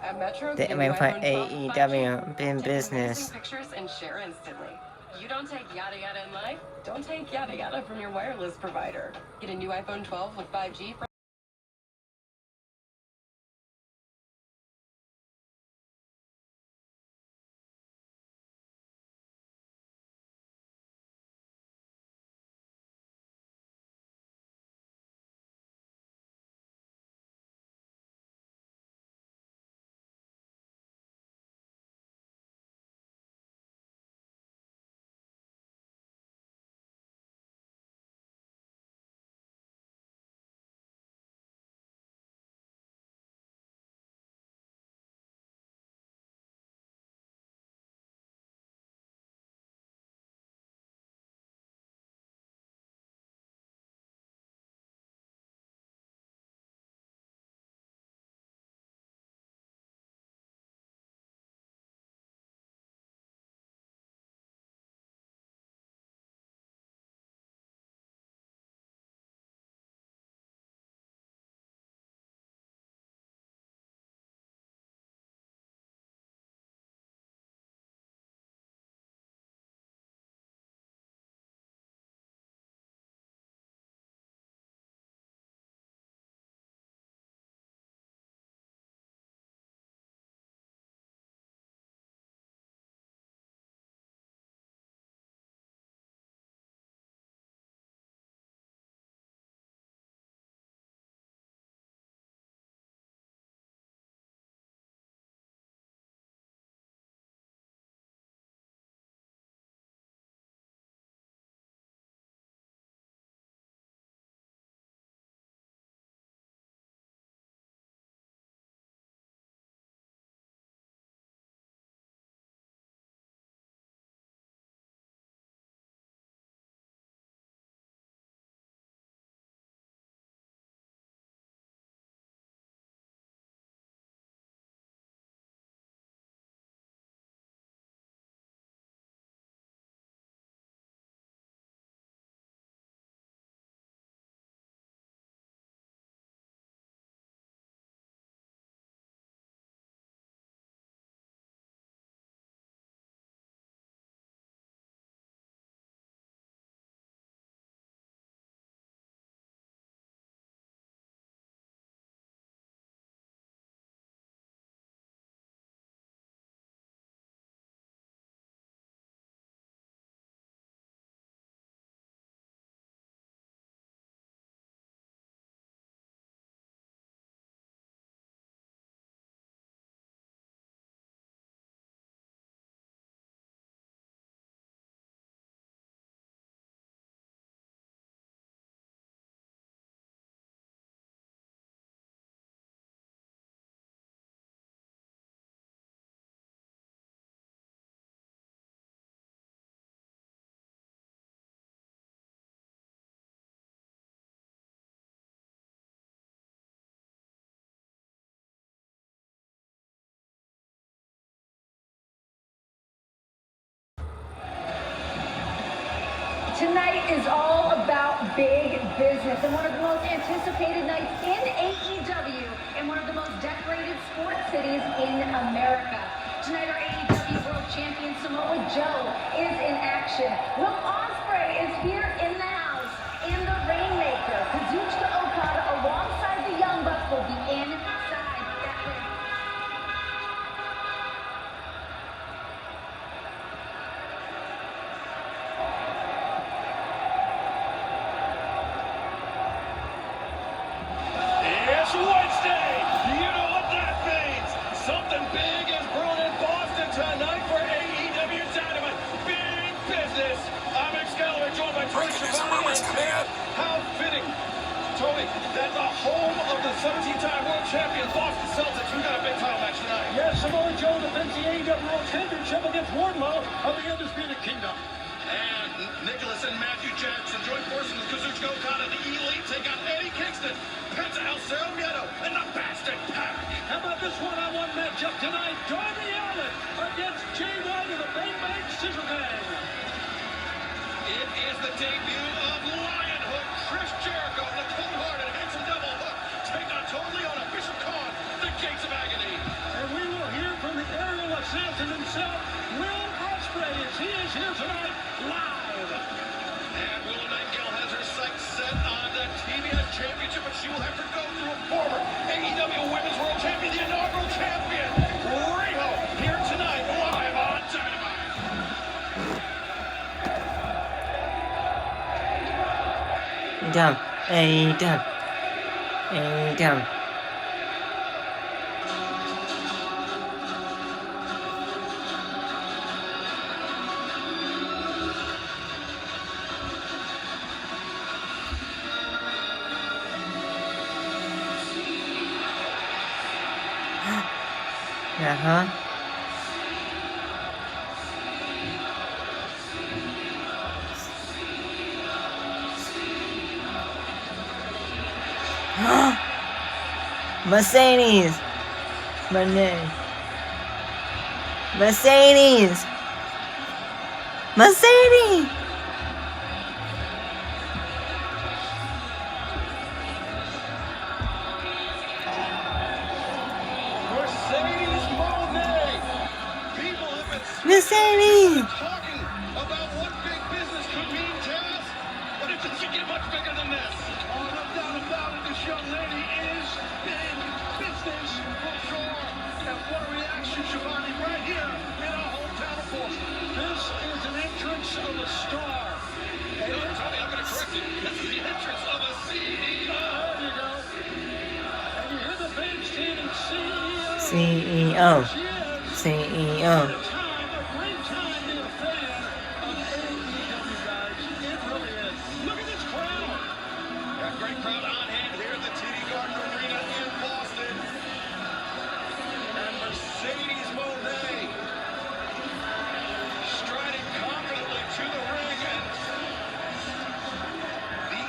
At Metro, They get a new may find iPhone 12 with 5G. AEW being Take amazing business. pictures and share instantly. You don't take yada yada in life? Don't take yada yada from your wireless provider. Get a new iPhone 12 with 5G for Tonight is all about big business and one of the most anticipated nights in AEW and one of the most decorated sports cities in America. Tonight our AEW World Champion Samoa Joe is in action. Will Ospreay is here in the house, and the Rainmaker, Kazuchika Okada, alongside the Young Bucks, will be inside that ring. It's Wednesday! You know what that means! Something big is brewing in Boston tonight for AEW Dynamite. Big business! I'm Excalibur, joined by Tony Schiavone and Ted. How fitting, Tony, that the home of the 17-time world champion Boston Celtics, we got a big title match tonight. Yes, Samoa Joe defends the AEW World Championship against Wardlow of the Undisputed Kingdom. And Nicholas and Matthew Jackson join forces with Kazuchika Okada, the Elite, take out Eddie Kingston, Penta El Zero Miedo, and the Bastard Pack. How about this one-on-one matchup tonight? Darby Allin against Jay White of the Bang Bang Scissor Gang. It is the debut of Lionhook, Chris Jericho, the cold-hearted Hanson Devil Hook, take on Totally on a Bishop Khan, the gates of agony. And we will hear from the aerial assassin himself, Will Ospreay, as he is here tonight, live. And Willow Nightingale has her sights set on the TBS Championship, but she will have to go through a former AEW Women's World Champion, the inaugural champion, Riho, here tonight, live on Dynamite. Down, a down, a down. Uh-huh. Mercedes! Mercedes! Mercedes! Mercedes! Mercedes! Talking about what big business could mean, Taz, but it doesn't get much bigger than this. Oh, no doubt about it, this young lady is big business for sure. And what a reaction, Shivani, right here in our hometown of Boston. This is an entrance of a star. No, Tony, I'm going to correct you. This is the entrance of a CEO. There you go. And you hear the fans chanting CEO. CEO. She is. CEO. A great time being a fan of AEW, guys. It really is. Look at this crowd. A great crowd on hand here at the TD Garden Arena in Boston. And Mercedes Moné striding confidently to the ring. And the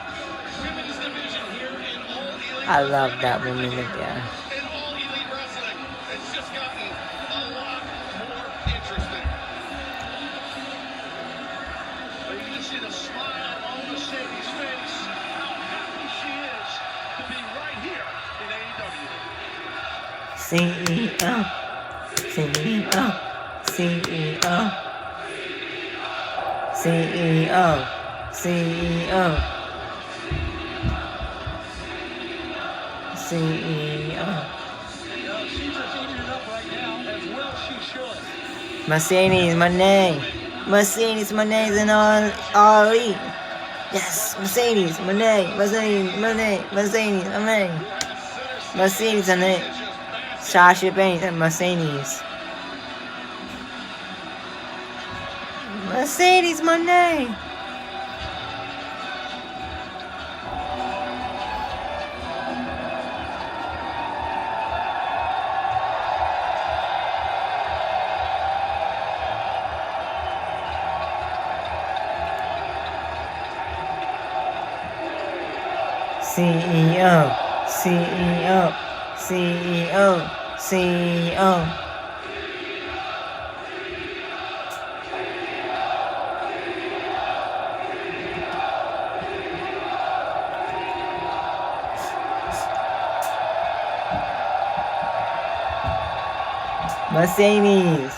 women's division here in All Elite I love that woman again. in All Elite Wrestling. It's just gotten a lot more interesting. But you can see the smile on Mercedes' face. How happy she is to be right here in AEW. CEO. CEO. CEO. CEO. CEO. CEO. She's just eating it up right now, as well she should. Mercedes, my name. Mercedes, my name's in all elite. Yes, Mercedes, my name. Mercedes, my name. Mercedes, my name. Mercedes, my name. Sasha Banks and Mercedes. Mercedes, my name. CEO, CEO, CEO, CEO. Mercedes,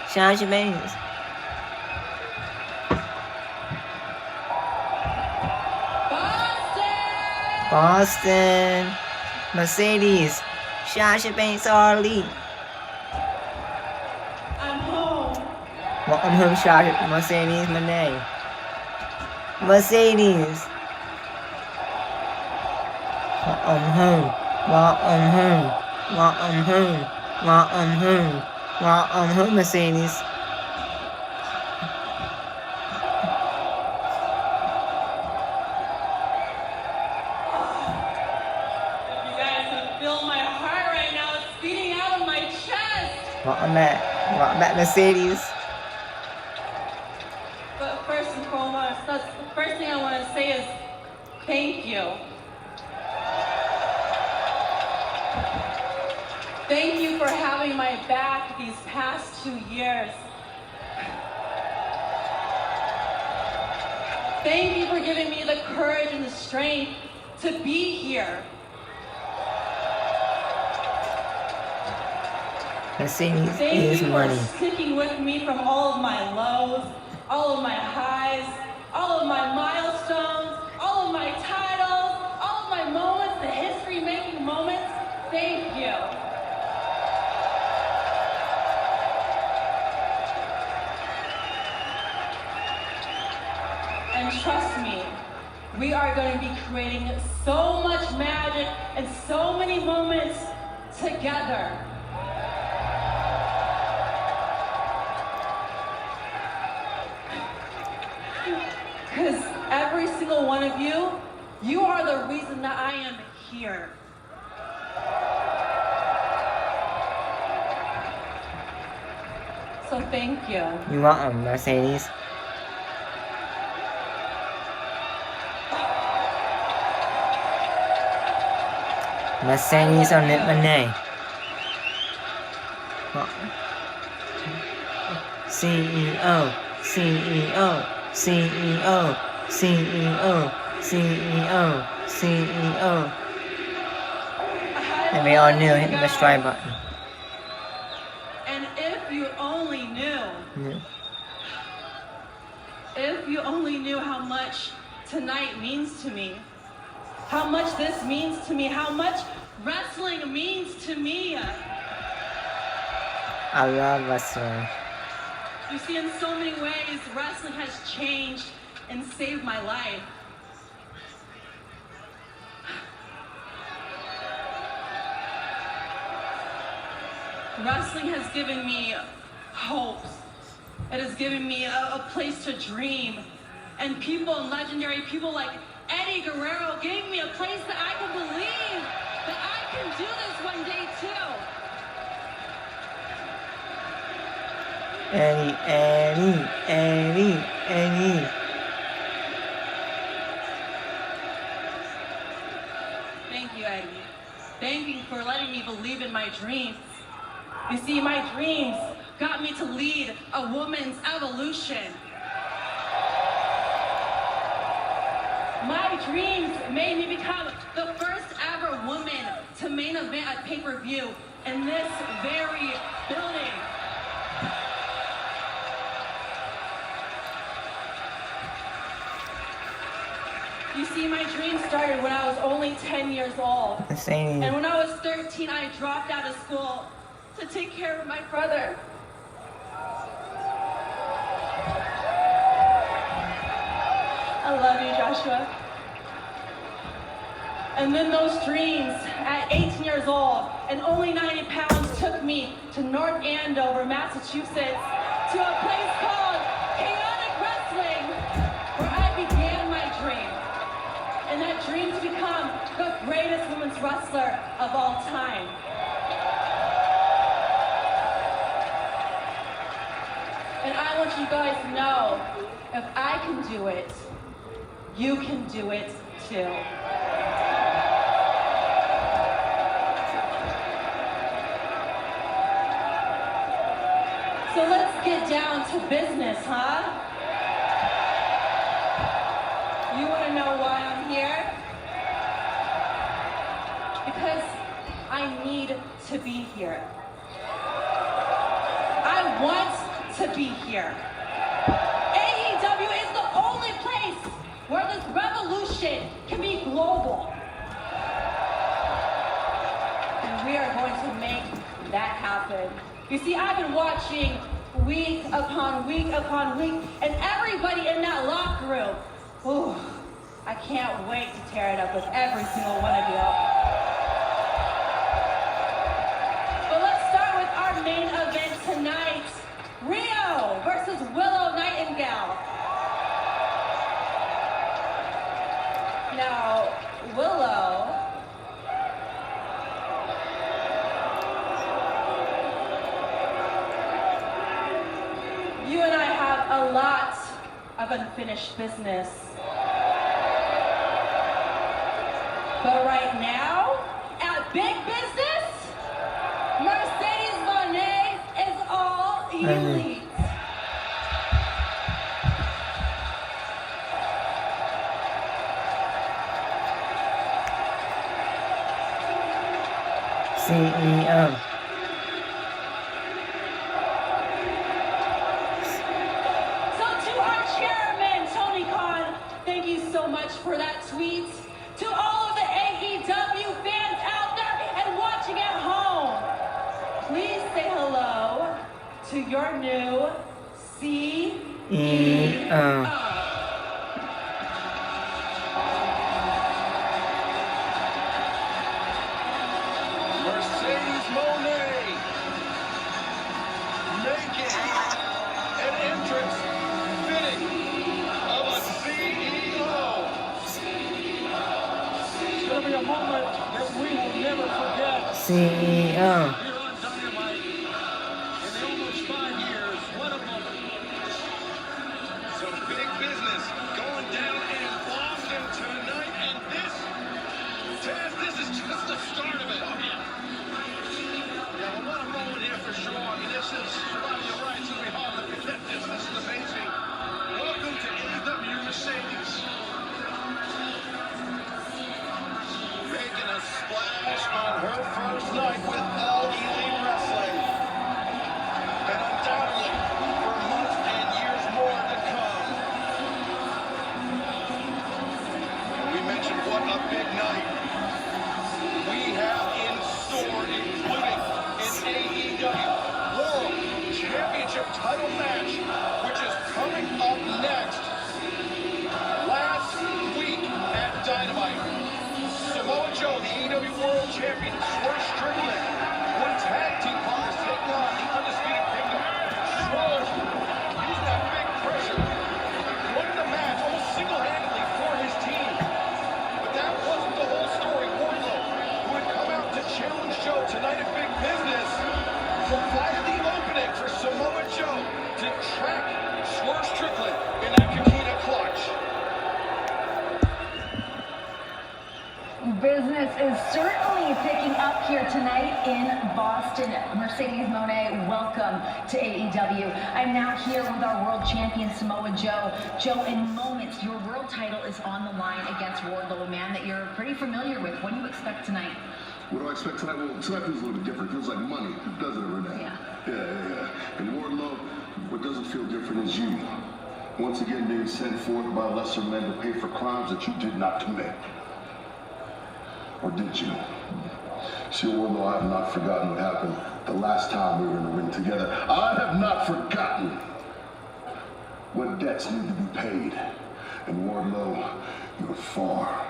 Sasha Banks. Boston, Mercedes, Sasha Banks are elite. I'm home. Welcome home, Sasha. Mercedes, my name. Mercedes. Welcome home. Welcome home. Welcome home. Welcome home. Welcome home, Mercedes. Welcome back, Mercedes. But first and foremost, that's the first thing I want to say is thank you. Thank you for having my back these past 2 years. Thank you for giving me the courage and the strength to be here. Mercedes Thank is you money. for sticking with me from all of my lows, all of my highs, all of my milestones, all of my titles, all of my moments, the history-making moments. Thank you. And trust me, we are going to be creating so much magic and so many moments together. Because every single one of you, you are the reason that I am here. So thank you. You want a Mercedes? Mercedes on it, money. CEO, CEO, CEO, CEO, CEO, CEO. And we all knew hit the strike button. And if you only knew, Yeah. if you only knew how much tonight means to me, how much this means to me, how much wrestling means to me. I love wrestling. You see, in so many ways, wrestling has changed and saved my life. Wrestling has given me hopes. It has given me a place to dream. And people, legendary people like Eddie Guerrero gave me a place that I can believe that I can do this one day too. Eddie. Thank you, Eddie. Thank you for letting me believe in my dreams. You see, my dreams got me to lead a woman's evolution. My dreams made me become the first ever woman to main event at pay-per-view in this very building. You see, my dream started when I was only 10 years old. Mercedes. And when I was 13, I dropped out of school to take care of my brother. I love you, Joshua. And then those dreams at 18 years old and only 90 pounds took me to North Andover, Massachusetts, to a place called Chaotic Wrestling, where I began my dream. And that dream to become the greatest women's wrestler of all time. And I want you guys to know, if I can do it, you can do it too. So let's get down to business, huh? You want to know why I'm here? Because I need to be here. I want to be here. AEW is the only place where this revolution can be global. And we are going to make that happen. You see, I've been watching week upon week upon week, and everybody in that locker room, ooh, I can't wait to tear it up with every single one of you. But let's start with our main event tonight. Rio versus Willow Nightingale. Now, Willow, you and I have a lot of unfinished business. But right now, at Big Business, Mercedes Moné is all elite. CEO. to your new CEO. Mercedes Moné making an entrance fitting of a CEO. It's going to be a moment that we will never forget. CEO. Here on Dynamite, in almost 5 years, what a moment. Some big business going down in Boston tonight, and this, Taz, this is just the start of it. Yeah, well, what a moment here for sure. I mean, this is, Shivani, you're right, so we hard to forget this. This is amazing. Welcome to AEW Mercedes. Making a splash on her first night with All Elite Wrestling. And undoubtedly, for months and years more to come. We mentioned what a big night we have in store, including an AEW World Championship title match, which is coming up next. Last week at Dynamite, Samoa Joe, the AEW World Champion, Swerve Strickland, would tag team partners taking on the Undisputed Kingdom. Swerve used that big pressure, winning the match almost single-handedly for his team. But that wasn't the whole story. Wardlow, who would come out to challenge Joe tonight at Big Business, provided the opening for Samoa Joe to track Swerve Strickland in that Coquina clutch. Business is certainly picking up here tonight in Boston. Mercedes Moné, welcome to AEW. I'm now here with our world champion, Samoa Joe. Joe, in moments, your world title is on the line against Wardlow, a man that you're pretty familiar with. What do you expect tonight? What do I expect tonight? Well, tonight feels a little bit different. It feels like money, doesn't it, Renee? Yeah. And Wardlow, what doesn't feel different is you. Once again being sent forth by lesser men to pay for crimes that you did not commit. Or did you? See, Wardlow, I have not forgotten what happened the last time we were in the ring together. I have not forgotten what debts need to be paid. And Wardlow, you're far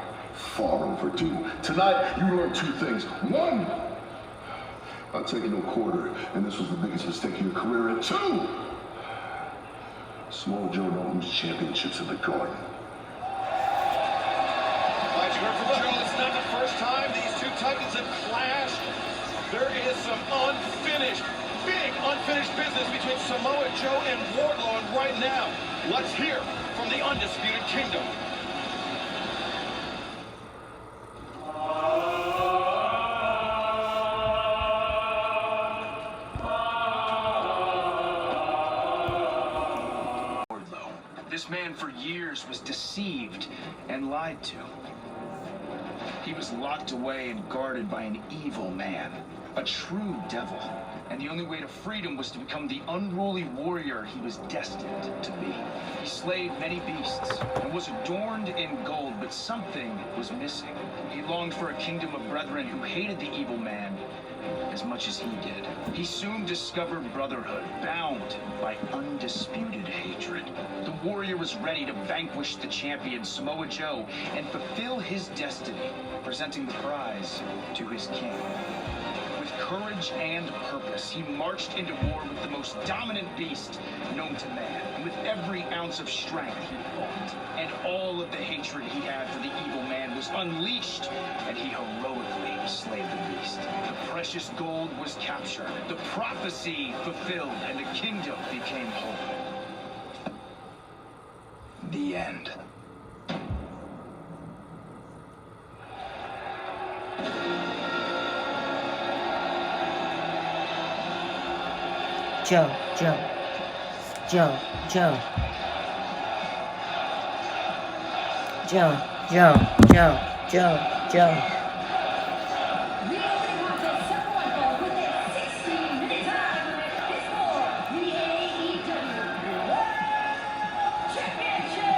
overdue. Tonight, you learned 2 things. 1, I'll take no quarter, and this was the biggest mistake of your career. And 2, Samoa Joe don't lose championships in the Garden. As you heard from Joe, it's not the first time these two titans have clashed. There is some big unfinished business between Samoa Joe and Wardlow, and right now, let's hear from the Undisputed Kingdom. This man for years was deceived and lied to. He was locked away and guarded by an evil man, a true devil. And the only way to freedom was to become the unruly warrior he was destined to be. He slayed many beasts and was adorned in gold, but something was missing. He longed for a kingdom of brethren who hated the evil man as much as he did. He soon discovered brotherhood, bound by undisputed hatred. The warrior was ready to vanquish the champion, Samoa Joe, and fulfill his destiny, presenting the prize to his king. With courage and purpose, he marched into war with the most dominant beast known to man. And with every ounce of strength, he fought. And all of the hatred he had for the evil man was unleashed, and he heroically slayed the beast. The precious gold was captured, the prophecy fulfilled, and the kingdom became whole. The end. Joe. The opening contest, Samoa Joe with a 16-minute time limit is for the AEW World Championship.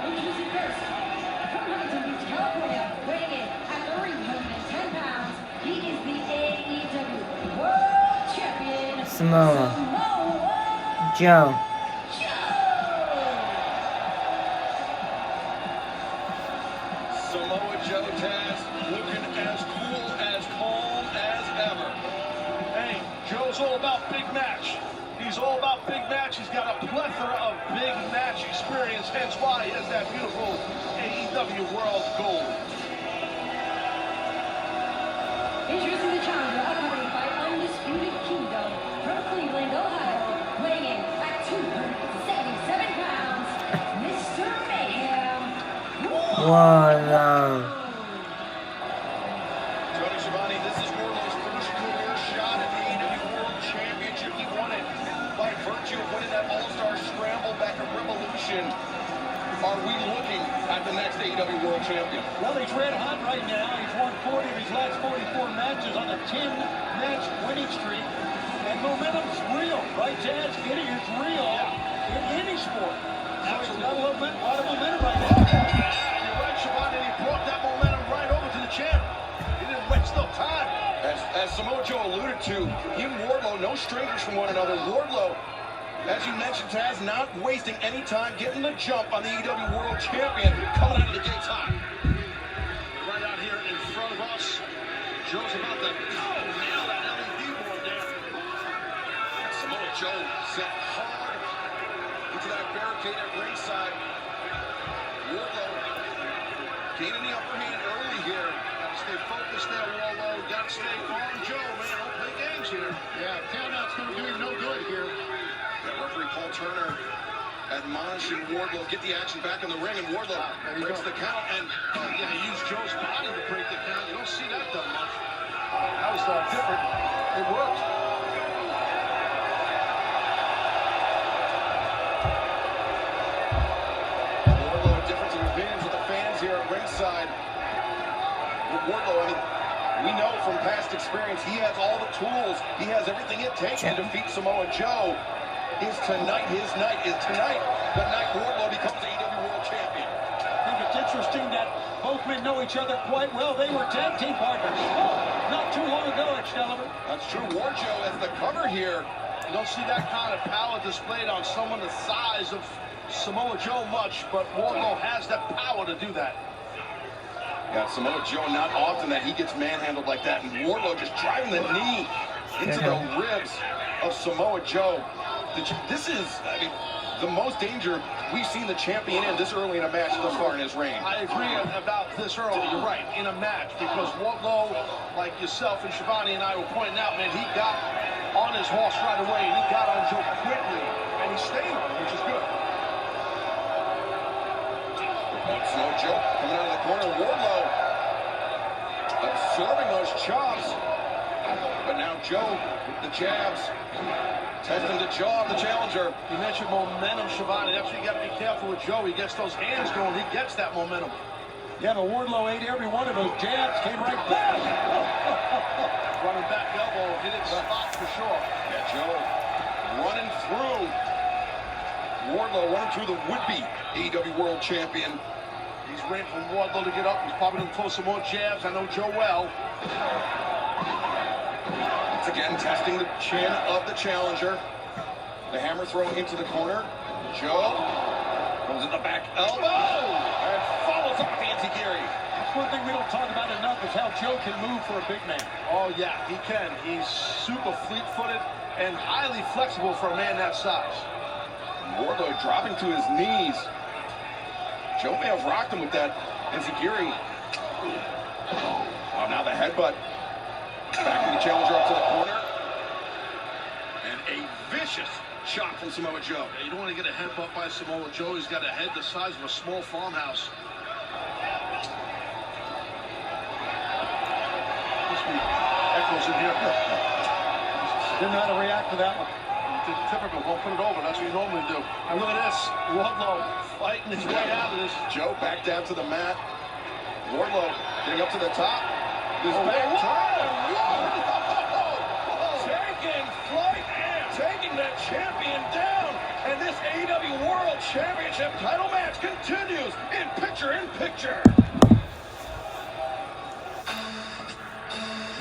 Introducing first, from Huntington Beach, California, weighing in at 310 pounds, he is the AEW World Champion, Samoa Joe. Samoa Joe, Taz, looking as cool, as calm as ever. Hey, Joe's all about big match. He's all about big match. He's got a plethora of big match experience, hence why he has that beautiful AEW World Gold. Introducing the challenger, accompanied by Undisputed Kingdom from Cleveland, Ohio, weighing in at 277 pounds, Mr. Mayhem. Whoa, Tony Schiavone, this is Wardlow's first career shot at the AEW World Championship. He won it by virtue of winning that All-Star Scramble back at Revolution. Are we looking at the next AEW World Champion? Well, he's red hot right now. He's won 40 of his last 44 matches on a 10-match winning streak. And momentum's real, right, Taz? Getting is real in any sport. So he's got a lot of momentum right now. You're right, Schiavone, and he brought that momentum right over to the champ. He didn't waste no time. As Samoa Joe alluded to, he and Wardlow, no strangers from one another. Wardlow, as you mentioned, Taz, not wasting any time getting the jump on the AEW World Champion, coming out of the gates hot. Right out here in front of us. Joe's about to nail that LED board there. Samoa Joe set hard into that barricade at ringside. Wardlow gaining the upper hand early here. Gotta stay focused there, Wardlow. Gotta stay on Joe, man. Don't play games here. Yeah, countouts gonna do him no good here. That referee Paul Turner admonishing Wardlow, get the action back in the ring, and Wardlow breaks the count. And yeah, he used Joe's body to break the count. You don't see that done much. That was different. It worked. Wardlow, a difference in opinions with the fans here at ringside. With Wardlow, I mean, we know from past experience, he has all the tools. He has everything it takes to defeat Samoa Joe. Is tonight his night? Is tonight the night Wardlow becomes AEW World Champion? I think it's interesting that both men know each other quite well. They were tag team partners not too long ago, Excalibur. That's true. Joe as the cover here. You don't see that kind of power displayed on someone the size of Samoa Joe much, but Wardlow has that power to do that. Yeah, Samoa Joe, not often that he gets manhandled like that, and Wardlow just driving the knee into the ribs of Samoa Joe. This is, I mean, the most danger we've seen the champion in this early in a match thus far in his reign. I agree about this early. You're right, in a match, because Wardlow, like yourself and Schiavone and I were pointing out, man, he got on his horse right away, and he got on Joe quickly, and he stayed on him, which is good. Samoa Joe coming out of the corner. Wardlow absorbing those chops. But now Joe with the jabs. Testing the jaw of the challenger. You mentioned momentum, Schiavone. That's what you got to be careful with Joe. He gets those hands going. He gets that momentum. Yeah, but Wardlow ate every one of those jabs. Came right back. Running back elbow. Hit it spot for sure. Yeah, Joe running through. Wardlow running through the would-be AEW World Champion. He's waiting for Wardlow to get up. He's probably going to throw some more jabs. I know Joe well. Once again, testing the chin of the challenger. The hammer throw into the corner. Joe goes in the back elbow and follows up with the enziguri. That's one thing we don't talk about enough is how Joe can move for a big man. Oh, yeah, he can. He's super fleet-footed and highly flexible for a man that size. Wardlow dropping to his knees. Joe may have rocked him with that enziguri. Oh, now the headbutt. Backing the challenger up to the corner. And a vicious shot from Samoa Joe. Yeah, you don't want to get a headbutt by Samoa Joe. He's got a head the size of a small farmhouse. Must be echoes in here. Didn't know how to react to that one. Typical, won't put it over. That's what you normally do. And look at this. Wardlow fighting his way out of this. Joe back down to the mat. Wardlow getting up to the top. This back taking flight, taking that champion down. And this AEW World Championship title match continues in picture-in-picture.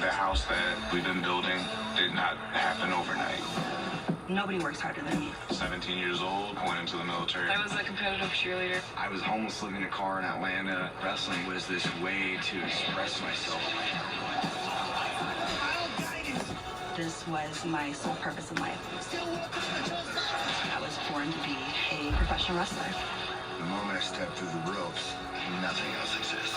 The house that we've been building did not happen overnight. Nobody works harder than me. 17 years old, went into the military. I was a competitive cheerleader. I was homeless, living in a car in Atlanta. Wrestling was this way to express myself. This was my sole purpose in life. I was born to be a professional wrestler. The moment I stepped through the ropes, nothing else exists.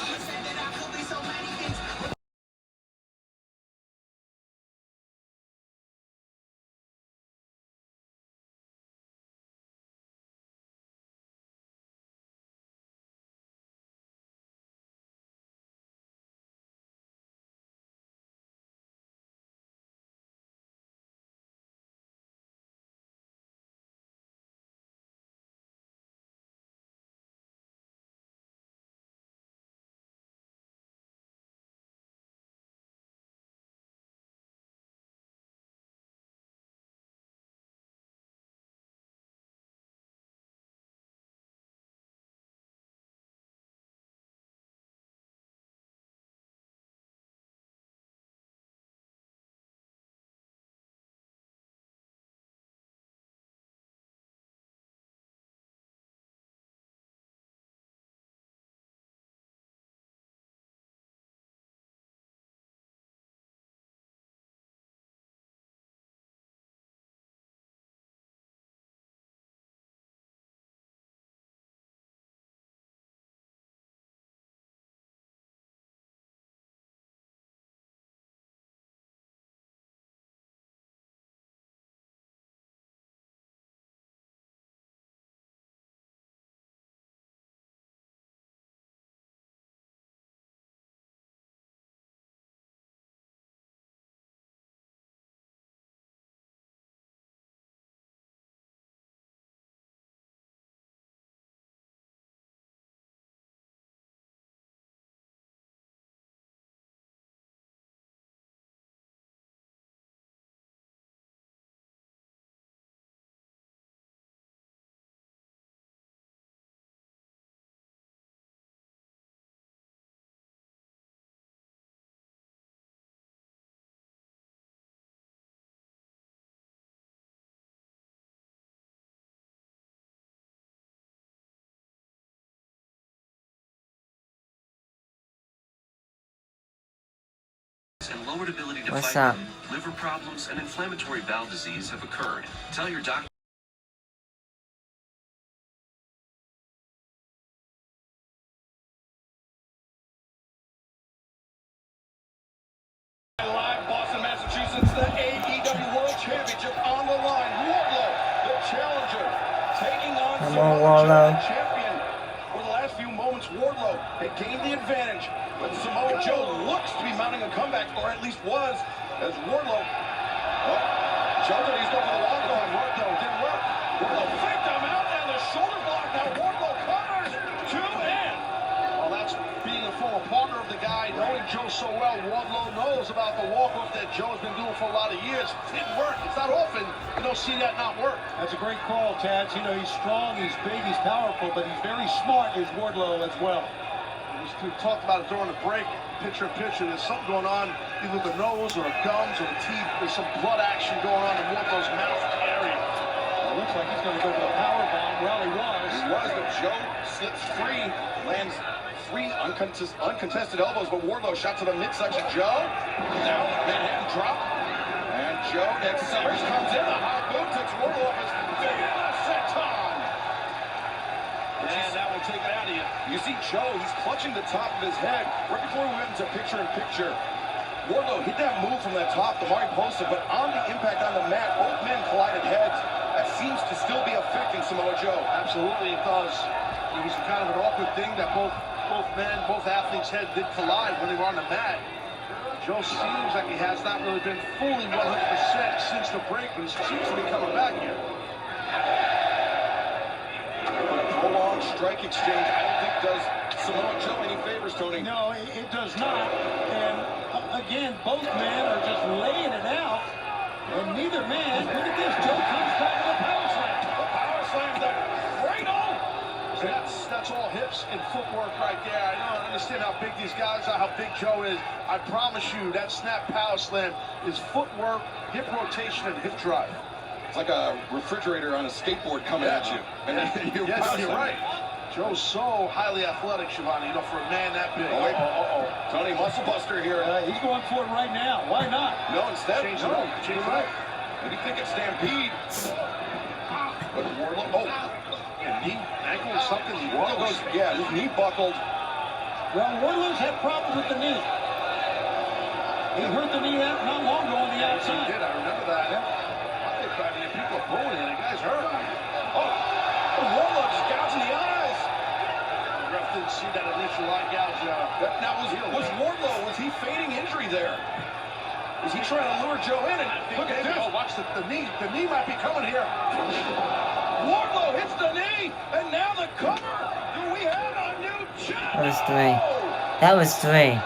And lowered ability to What's fight up? liver problems and inflammatory bowel disease have occurred. Tell your doctor. Live, Boston, Massachusetts, the AEW World Championship on the line. Wardlow, the challenger, taking on Come on, Samoa Joe, Wardlow. the champion. For the last few moments, Wardlow had gained the advantage, but Samoa Joe looks to be mounting a comeback, or at least was, as Wardlow. Oh, Joe he's going for the walk on. Wardlow didn't work. Wardlow faked him out, and the shoulder block. Now Wardlow covers to end. Well, that's being a former partner of the guy, knowing Joe so well. Wardlow knows about the walk-off that Joe has been doing for a lot of years. It didn't work. It's not often you don't see that not work. That's a great call, Tats. You know, he's strong, he's big, he's powerful, but he's very smart, is Wardlow as well. We talked about it during the break, picture in picture. There's something going on, either the nose or the gums or the teeth. There's some blood action going on in Wardlow's mouth area. It looks like he's going to go for the power bomb. Well, he was. He was, but Joe slips free, lands three uncontested elbows, but Wardlow shot to the midsection. Joe, now Manhattan drop, and Joe accelerates, comes in, the high boot, takes Wardlow off his feet, and a senton. And that will take it out of you. You see Joe, he's clutching the top of his head. Right before we went into picture-in-picture, Wardlow hit that move from that top, the Mariposa, but on the impact on the mat, both men collided heads. That seems to still be affecting Samoa Joe. Absolutely, it does. It was kind of an awkward thing that both athletes' heads did collide when they were on the mat. Joe seems like he has not really been fully 100% since the break, but he seems to be coming back here. But a prolonged strike exchange, I don't think does Samoa Joe any favors, Tony. No, it does not. And again, both men are just laying it out. And neither man, look at this, Joe comes back with a power slam. The power slam, the cradle. That's all hips and footwork right there. I don't understand how big these guys are, how big Joe is. I promise you, that snap power slam is footwork, hip rotation, and hip drive. It's like a refrigerator on a skateboard coming at you. And then you're right. Joe's so highly athletic, Shivani, you know, for a man that big. Oh, wait. Tony, muscle buster here. He's going for it right now. Why not? No, instead. Change it up. Change it up. Maybe think it's Stampede. But Wardlow, Knee, ankle, or something. Wardlow goes, yeah, his knee buckled. Well, Wardlow's had problems with the knee. He hurt the knee out not long ago on the outside. He did, I remember that. I mean, people are booing and the guy's hurt. Wardlow just gouging the eyes. The ref didn't see that initial eye gouge. Now, was Wardlow, was he feigning injury there? Was he trying to lure Joe in? And look at this. Oh, watch the knee. The knee might be coming here. Wardlow hits the knee, and now the cover. Do we have a new champ? That was 3. That was 3.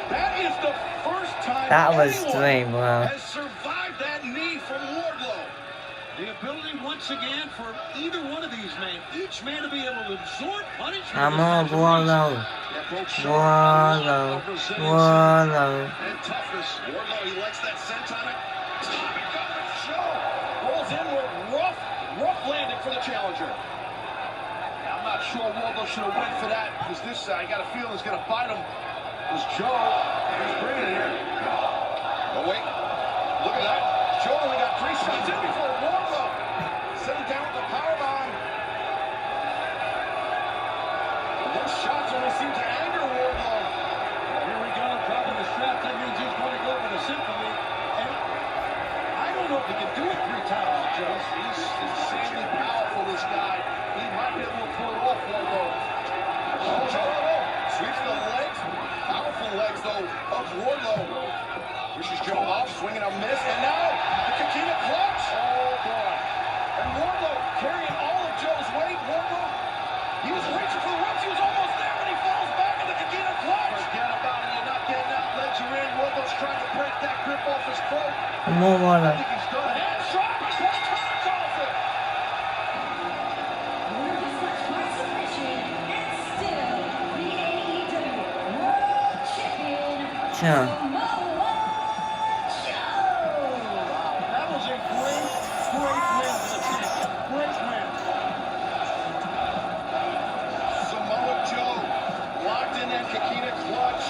That is the first time That was anyone 3, bro. has survived that knee from Wardlow. The ability once again for either one of these men, each man to be able to absorb punishment. Come on, Wardlow. Wardlow. Wardlow. And toughness. Wardlow, he likes that senton. Joe rolls in with rough landing for the challenger. I'm not sure Wardlow should have went for that, because this, I got a feeling, is going to bite him. It was Joe. He's bringing it here. Oh, wait. Look at that. Joe only got 3 shots in before Wardlow set him down with the powerbomb. And those shots only seem to anger Wardlow. Here we go, dropping the strap. That means he's going to go for the sympathy. And I don't know if he can do it 3 times, Joe. He's insanely powerful, this guy. He might be able to pull it off, Wardlow. Joe sweeps the legs. Powerful legs, though, of Wardlow. Pushes Joe off, swinging a miss, and now the Kakita clutch. Oh, boy. And Wardlow carrying all of Joe's weight. Wardlow, he was reaching for the ropes. He was almost there, and he falls back in the Kakita clutch. Forget about it. You're not getting out. Legs are in. Wardlow's trying to break that grip off his throat. Come on, Wardlow. I think he's done it. And shot, but one turns off it. Sure. That was a great win for the team. Great win. Samoa Joe locked in that Kakita clutch.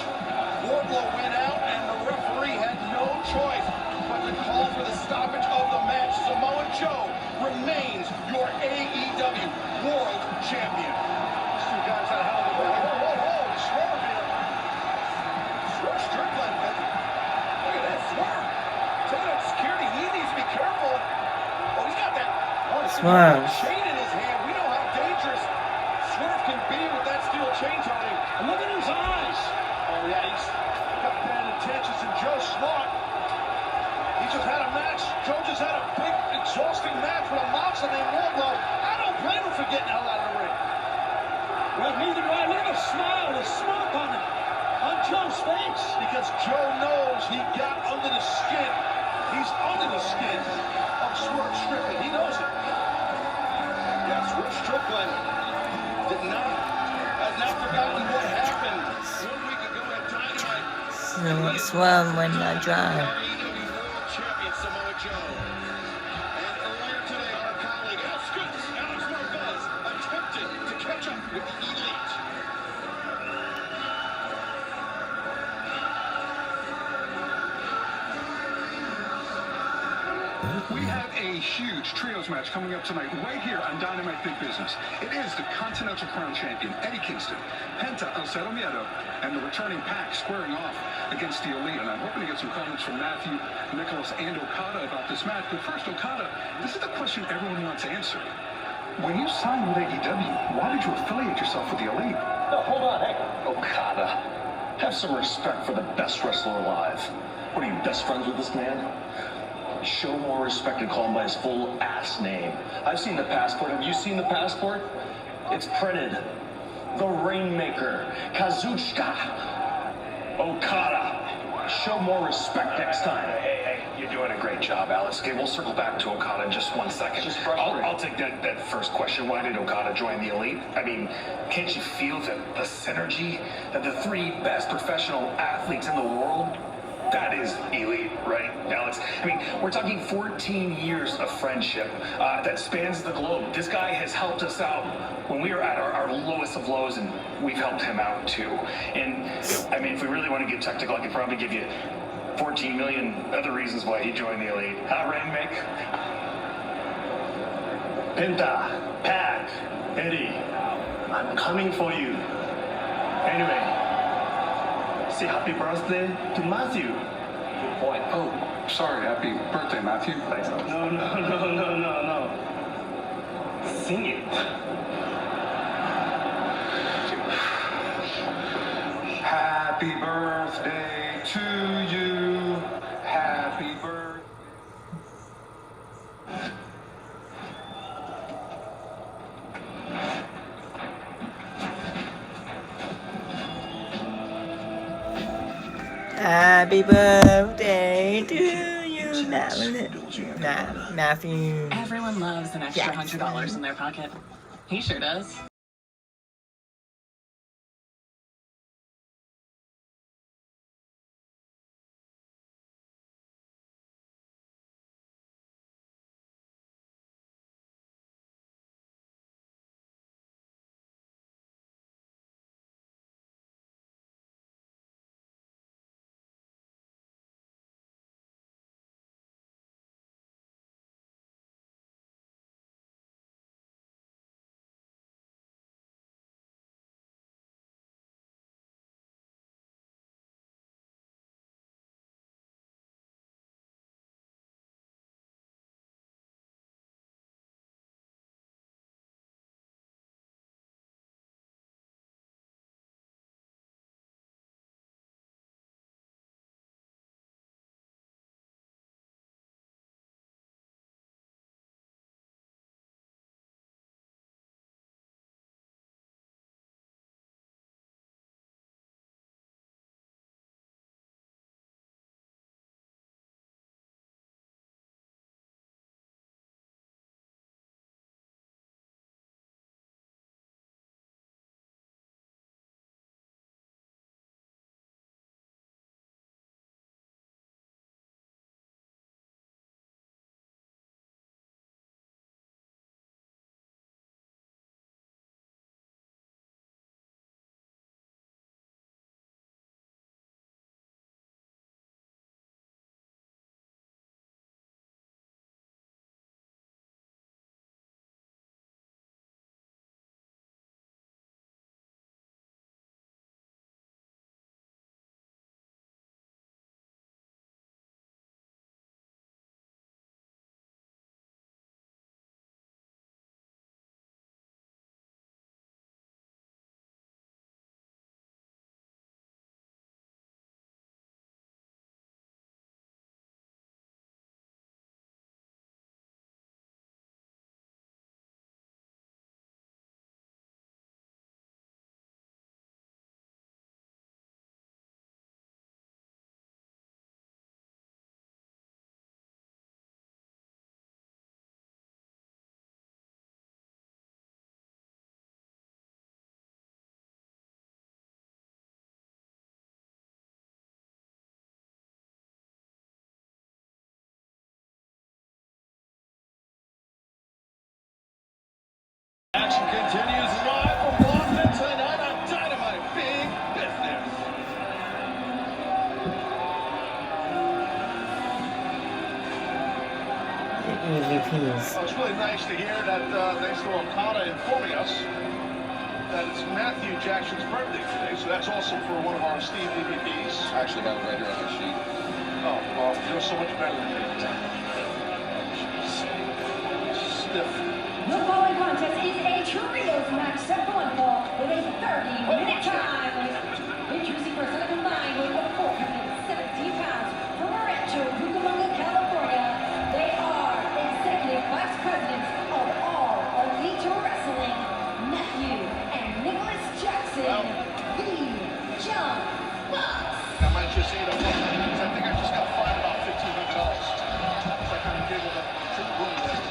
Wardlow went out, and the referee had no choice but to call for the stoppage of the match. Samoa Joe remains your AEW World Champion. These 2 guys had a hell of a win. Whoa, swerve here. Swerve Strickland. Look at that swerve. Taking out security. He needs to be careful. Oh, he's got that Swerve. chain in his hand. We know how dangerous Swerve can be with that steel chain, Tony. And look at his eyes. Oh, yeah, he's got bad intentions, and Joe's smart. He just had a match. Joe just had a big, exhausting match with a monster named Wardlow. I don't blame him for getting the hell out of the ring. Well, neither do I. Look at the smile, the smirk on Joe's face. Because Joe knows he got under the skin. He's under the skin of Swerve Strickland. He knows it. Yeah, Swerve Strickland has not forgotten what happened 1 week ago at Dynamite. Swerve when I drive. AEW World Champion Samoa Joe. And earlier today, our colleague Alex Marvez attempted to catch up with the Elite. We have a huge trios match coming up tonight right here on Dynamite Big Business. It is the Continental Crown Champion, Eddie Kingston, Penta El Cero Miedo, and the returning Pac squaring off against the Elite. And I'm hoping to get some comments from Matthew, Nicholas, and Okada about this match. But first, Okada, this is the question everyone wants answered. When you signed with AEW, why did you affiliate yourself with the Elite? No, hold on. Hey, Okada, have some respect for the best wrestler alive. What are you, best friends with this man? Show more respect and call him by his full ass name. I've seen the passport. Have you seen the passport? It's printed. The Rainmaker. Kazuchika. Okada. Show more respect next time. Hey, you're doing a great job, Alex. Okay, we'll circle back to Okada in just 1 second. I'll take that first question. Why did Okada join the Elite? I mean, can't you feel the synergy that the 3 best professional athletes in the world That is elite, right, Alex? I mean, we're talking 14 years of friendship that spans the globe. This guy has helped us out when we were at our lowest of lows, and we've helped him out too. And I mean, if we really want to get technical, I could probably give you 14 million other reasons why he joined the elite. Huh, Rainmaker? Penta, Pat, Eddie, I'm coming for you. Anyway, say happy birthday to Matthew. Good point. Oh, sorry. Happy birthday, Matthew. No. Sing it. Happy birthday to you. Happy birthday. Happy birthday to you. Nah, Matthew. Everyone loves an extra Jackson. $100 in their pocket. He sure does. Action continues live from Boston tonight on Dynamite. Big business. EVPs. Well, it's really nice to hear that, thanks to Okada informing us, that it's Matthew Jackson's birthday today. So that's awesome for one of our esteemed EVPs. I actually got it right here on the sheet. Oh, well, you're so much better than me. Stiff. The following contest is a trios match set for one fall with a 30-minute time. Introducing first on the combined weight of 417 pounds from Rancho Cucamonga, California. They are Executive Vice Presidents of All Elite Wrestling, Matthew and Nicholas Jackson, the Jump Bucks. I might just eat a couple because I think I just got fined about $1,500. So I kind of gave it a triple boom there.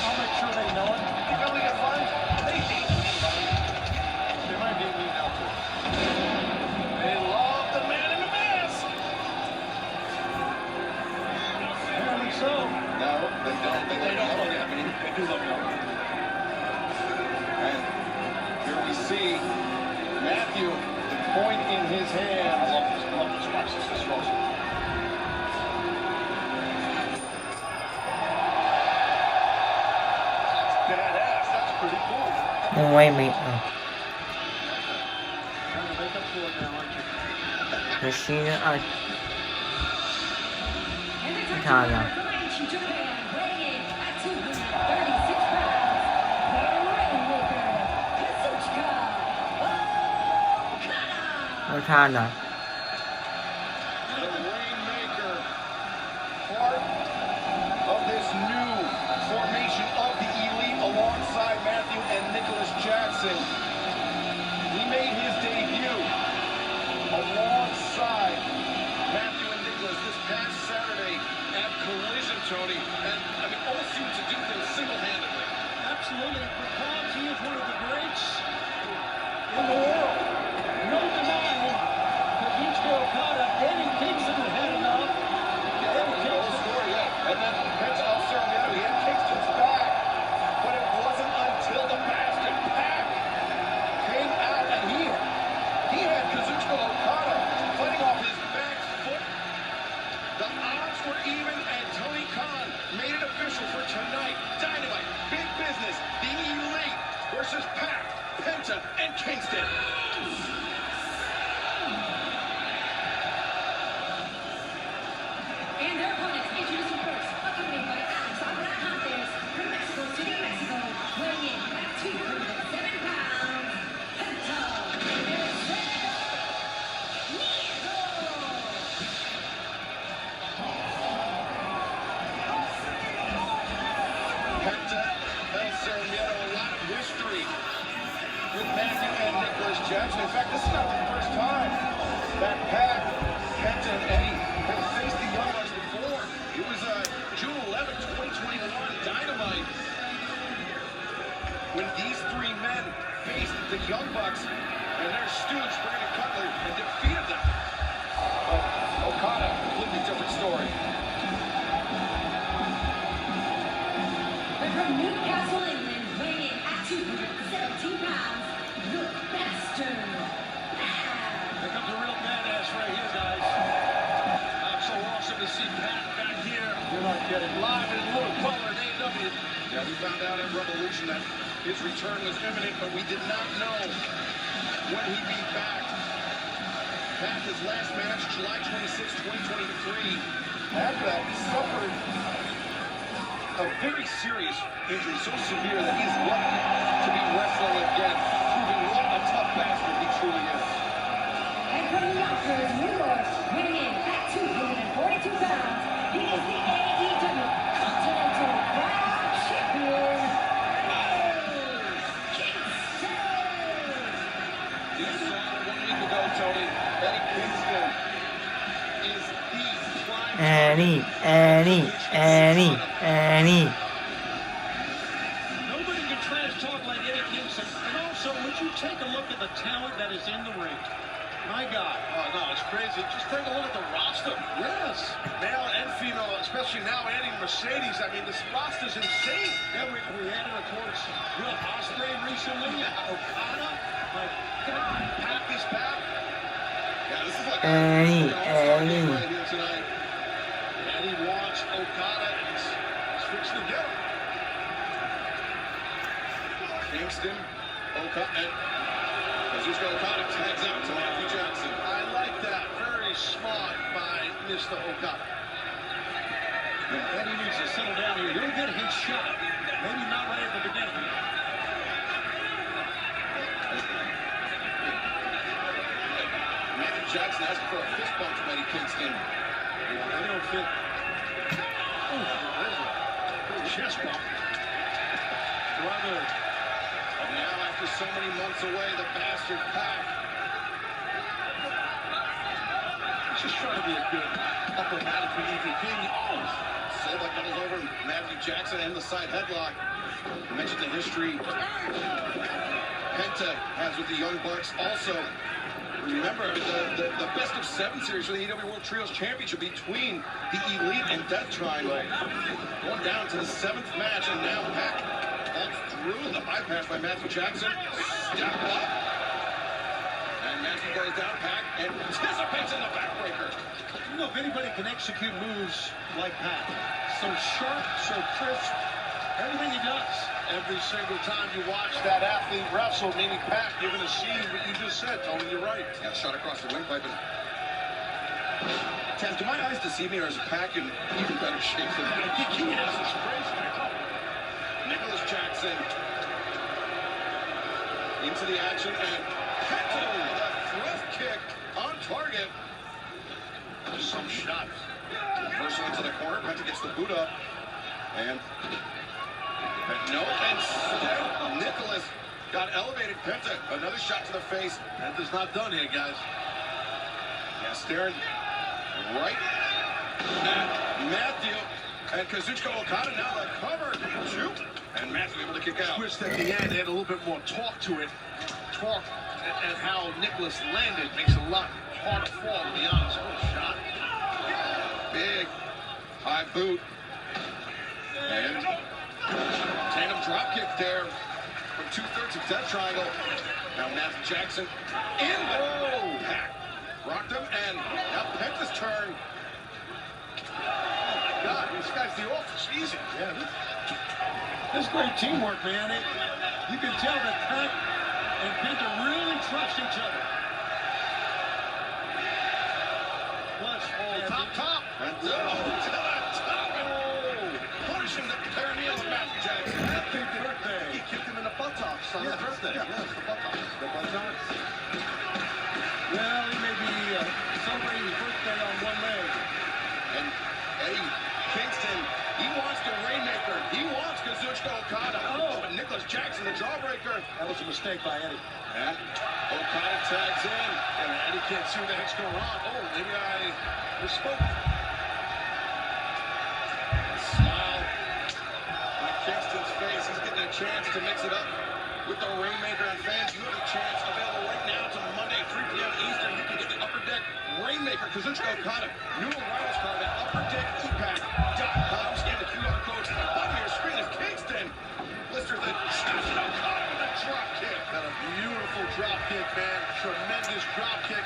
I'll make sure they know it. You know we get fined? They hate me, buddy. They might hate me now, too. They love the They don't look at me. They do look at me. And here we see Matthew, the point in his hand. I love this. Watch this. This is awesome. Badass. That's pretty cool. No, wait a minute. Oh. Machine Katana. Katana. The Rainmaker, part of this new formation of the Elite alongside Matthew and Nicholas Jackson. He made his debut alongside Matthew and Nicholas this past Saturday at Collision, Tony. And I mean, all seem to do things single-handedly. Absolutely, because he is one of the greats in the world. No denying Kazuchika Okada, Eddie Kingston had enough. Yeah, that was the whole story, yeah. And then Prince El Ceremonial, he had Kingston's back. But it wasn't until the Bastard Pack came out and he had Kazuchika Okada fighting off his back foot. The odds were even, and Tony Khan made it official for tonight. Dynamite, big business, the Elite versus Pac, Penta, and Kingston. And their opponents, introducing first, accompanied by Alex Abrahantes from Mexico City, Mexico, weighing in at 207 pounds, Penta Penta, El Ceremonial, a lot of history with Matthew and Nicholas Jackson. In fact, this is not the first time that Pac, Penta, and Eddie have faced the Young Bucks before. It was June 11, 2021, Dynamite, when these three men faced the Young Bucks and their stooge, Brandon Cutler, and defeated them. Okada, completely different story. And from Newcastle, England, weighing in at 217 pounds, the Bastard. Here comes a real badass right here, guys. I'm so awesome to see Pat back here. You're not kidding. Live in little color at AEW. Yeah, we found out at Revolution that his return was imminent, but we did not know when he'd be back. Back his last match, July 26, 2023. After that, he suffered a very serious injury, so severe that he's lucky to be wrestling again, proving what a tough bastard he truly is. And from Yonkers, New York, weighing in at 242 pounds, he is the AEW Continental World Champion, Kingston. You saw it 1 week ago, Tony. Eddie Kingston is the prime. Annie. Nobody can trash talk like Eddie Kingston. And also, would you take a look at the talent that is in the ring? My God. Oh, no, it's crazy. Just take a look at the roster. Yes. Male and female, especially now adding Mercedes. I mean, this roster's insane. Yeah, we added, of course, Will Ospreay recently. Okada. Like, Pac is back. Yeah, this is like Eddie. right here tonight. Eddie wants Okada, and he's fixing to get him. Kingston, Okada, and Kazuchika Okada tags out to Matthew Jackson. I like that. Very smart by Mr. Okada. And Eddie needs to settle down here. He'll get his shot. Maybe not right at the beginning. Matthew Jackson asking for a fist bump from Eddie Kingston. They don't fit. Oh, there's a chest bump. Brother. And now, after so many months away, the Bastard Pac. He's just trying to be a good upper management EVP. Oh, Sold like that is over Matthew Jackson and the side headlock. I mentioned the history Penta has with the Young Bucks. Also, Remember, the best of 7 series for the AEW World Trios Championship between the Elite and Death Triangle. Going down to the 7th match, and now Pac falls through the bypass by Matthew Jackson. Step up. And Matthew goes down, Pac anticipates in the backbreaker. You know, if anybody can execute moves like Pac, so sharp, so crisp, everything he does. Every single time you watch that athlete wrestle, meaning Pac, you're going to see what you just said, Tony. You're right. Got shot across the windpipe. And Taz, do my eyes deceive me, or is Pac in even better shape than that? I think he has. It's crazy. Nicholas Jackson into the action, and Penta with a thrust kick on target. Some shot. Reversal into the corner. Penta gets the boot up, and no, and Nicholas got elevated. Penta, another shot to the face. Penta's not done here, guys. Yeah, staring right at Matthew. And Kazuchika Okada now the cover. Shoot. And Matthew able to kick out. Twist at the end, add a little bit more torque to it. Torque at how Nicholas landed makes it a lot harder to fall, to be honest. What a shot. Big high boot. And tandem drop kick there from 2/3 of Death Triangle. Now Matthew Jackson in the Pac. Rocked him, and now Penta's turn. Oh my God, this guy's the office. Easy. Yeah, this great teamwork, man. You can tell that Pac and Penta really trust each other. Plus, top. And to the top. And punishing the perineum of Matthew Jackson. Happy birthday. He kicked him in the buttocks on his birthday. Yeah, the buttocks. The buttocks. Well, he may be celebrating his birthday on one leg. And Eddie Kingston, he wants the Rainmaker. He wants Kazuchika Okada. Oh, but Nicholas Jackson, the jawbreaker. That was a mistake by Eddie. And Okada tags in. And Eddie can't see what the heck's going on. Oh, maybe I misspoke. Smile on Kingston's face. He's getting a chance to mix it up with the Rainmaker. And fans, you have a chance available right now to Monday, 3 p.m. Eastern. You can get the Upper Deck Rainmaker, Kazuchika Okada, new arrivals card at upperdeckepAC.com. Scan the QR codes to the bottom of your screen as Kingston blisters the chest of Okada with a drop kick. Got a beautiful drop kick, man. Tremendous drop kick.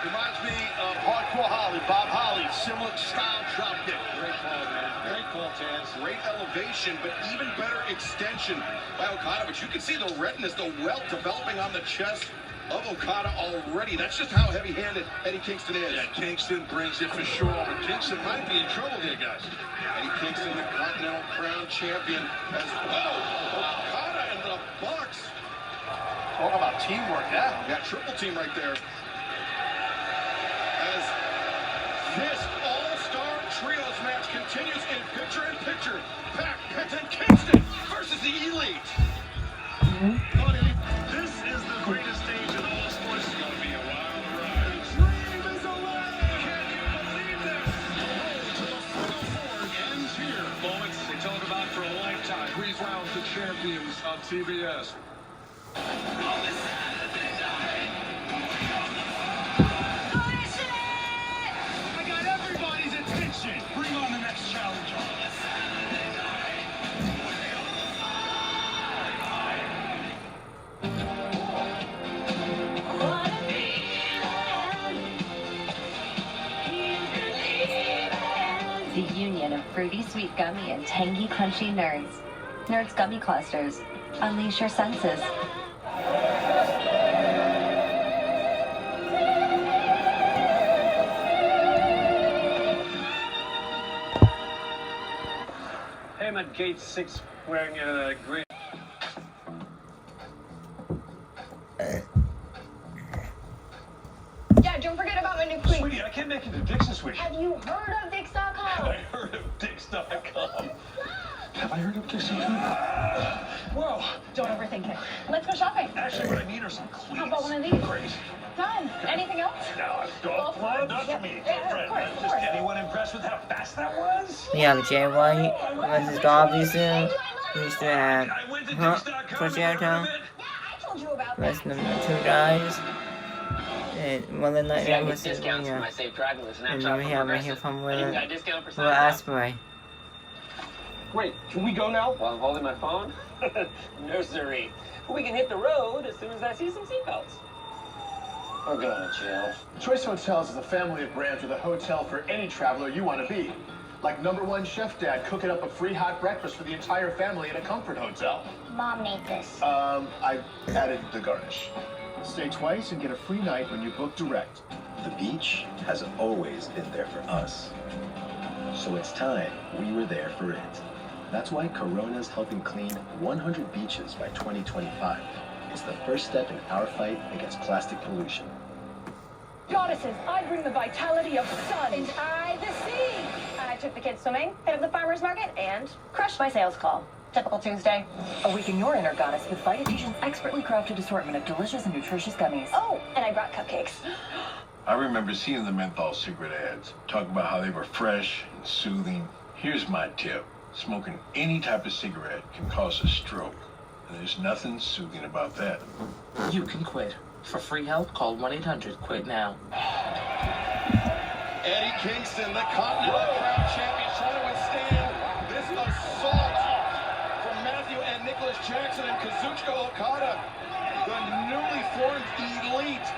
Reminds me of Hardcore Holly, Bob Holly. Similar style drop kick. Great call, man. Great call, Taz. Great elevation, but even better extension by Okada. But you can see the redness, the welt developing on the chest of Okada already. That's just how heavy-handed Eddie Kingston is. Yeah, Kingston brings it for sure. But Kingston might be in trouble here, guys. Eddie Kingston, the Continental Crown Champion as well. Okada and the Bucks. Talk about teamwork, yeah. Yeah, triple team right there. As this all-star trios match continues in picture-in-picture. Pac, Penta, and Kingston versus the Elite. This is the greatest stage in all sports. It's going to be a wild ride. Dream is alive. Can you believe this? The road to the Final Four ends here. Moments they talk about for a lifetime. 3 rounds the champions of TBS. I got everybody's attention. Bring on the next challenger. The union of fruity sweet gummy and tangy crunchy nerds. Nerds Gummy Clusters. Unleash your senses. Hey, I'm at gate 6 wearing a green. Yeah, don't forget about my new queen. Sweetie, I can't make it to Dixon Suite. Have you heard of Dix.com? Have I heard of Dix.com? Have I heard of Dixon? Whoa. Don't overthink it. Let's go shopping. Actually, what I need are some cleats. How about one of these? Great. Done. Anything else? Now, don't plan not to me. Of course. Just anyone impressed with how fast that was? We have Jay White versus Darby soon. We still have Projecto Yeah, I told you about that. versus the 2 guys. Monday Night See, I Raw get versus discounts for Winger. my Safe Driver List, and And that's then we have right here from Will got a discount for signing up. Ospreay. Great, can we go now? While I'm holding my phone? Nursery. We can hit the road as soon as I see some seatbelts. We're going to jail. Choice Hotels is a family of brands with a hotel for any traveler you want to be. Like #1 Chef Dad cooking up a free hot breakfast for the entire family at a comfort hotel. Mom made this. I added the garnish. Stay twice and get a free night when you book direct. The beach has always been there for us. So it's time we were there for it. That's why Corona's helping clean 100 beaches by 2025. It's the first step in our fight against plastic pollution. Goddesses, I bring the vitality of sun. And I the sea. I took the kids swimming, hit up the farmer's market, and crushed my sales call. Typical Tuesday. Awaken your inner goddess with Vitafusion's expertly crafted assortment of delicious and nutritious gummies. Oh, and I brought cupcakes. I remember seeing the menthol cigarette ads, talking about how they were fresh and soothing. Here's my tip. Smoking any type of cigarette can cause a stroke, and there's nothing soothing about that. You can quit. For free help, call 1-800-QUIT now. Eddie Kingston, the Continental Crown Champion, trying to withstand this assault from Matthew and Nicholas Jackson and Kazuchika Okada, the newly formed Elite.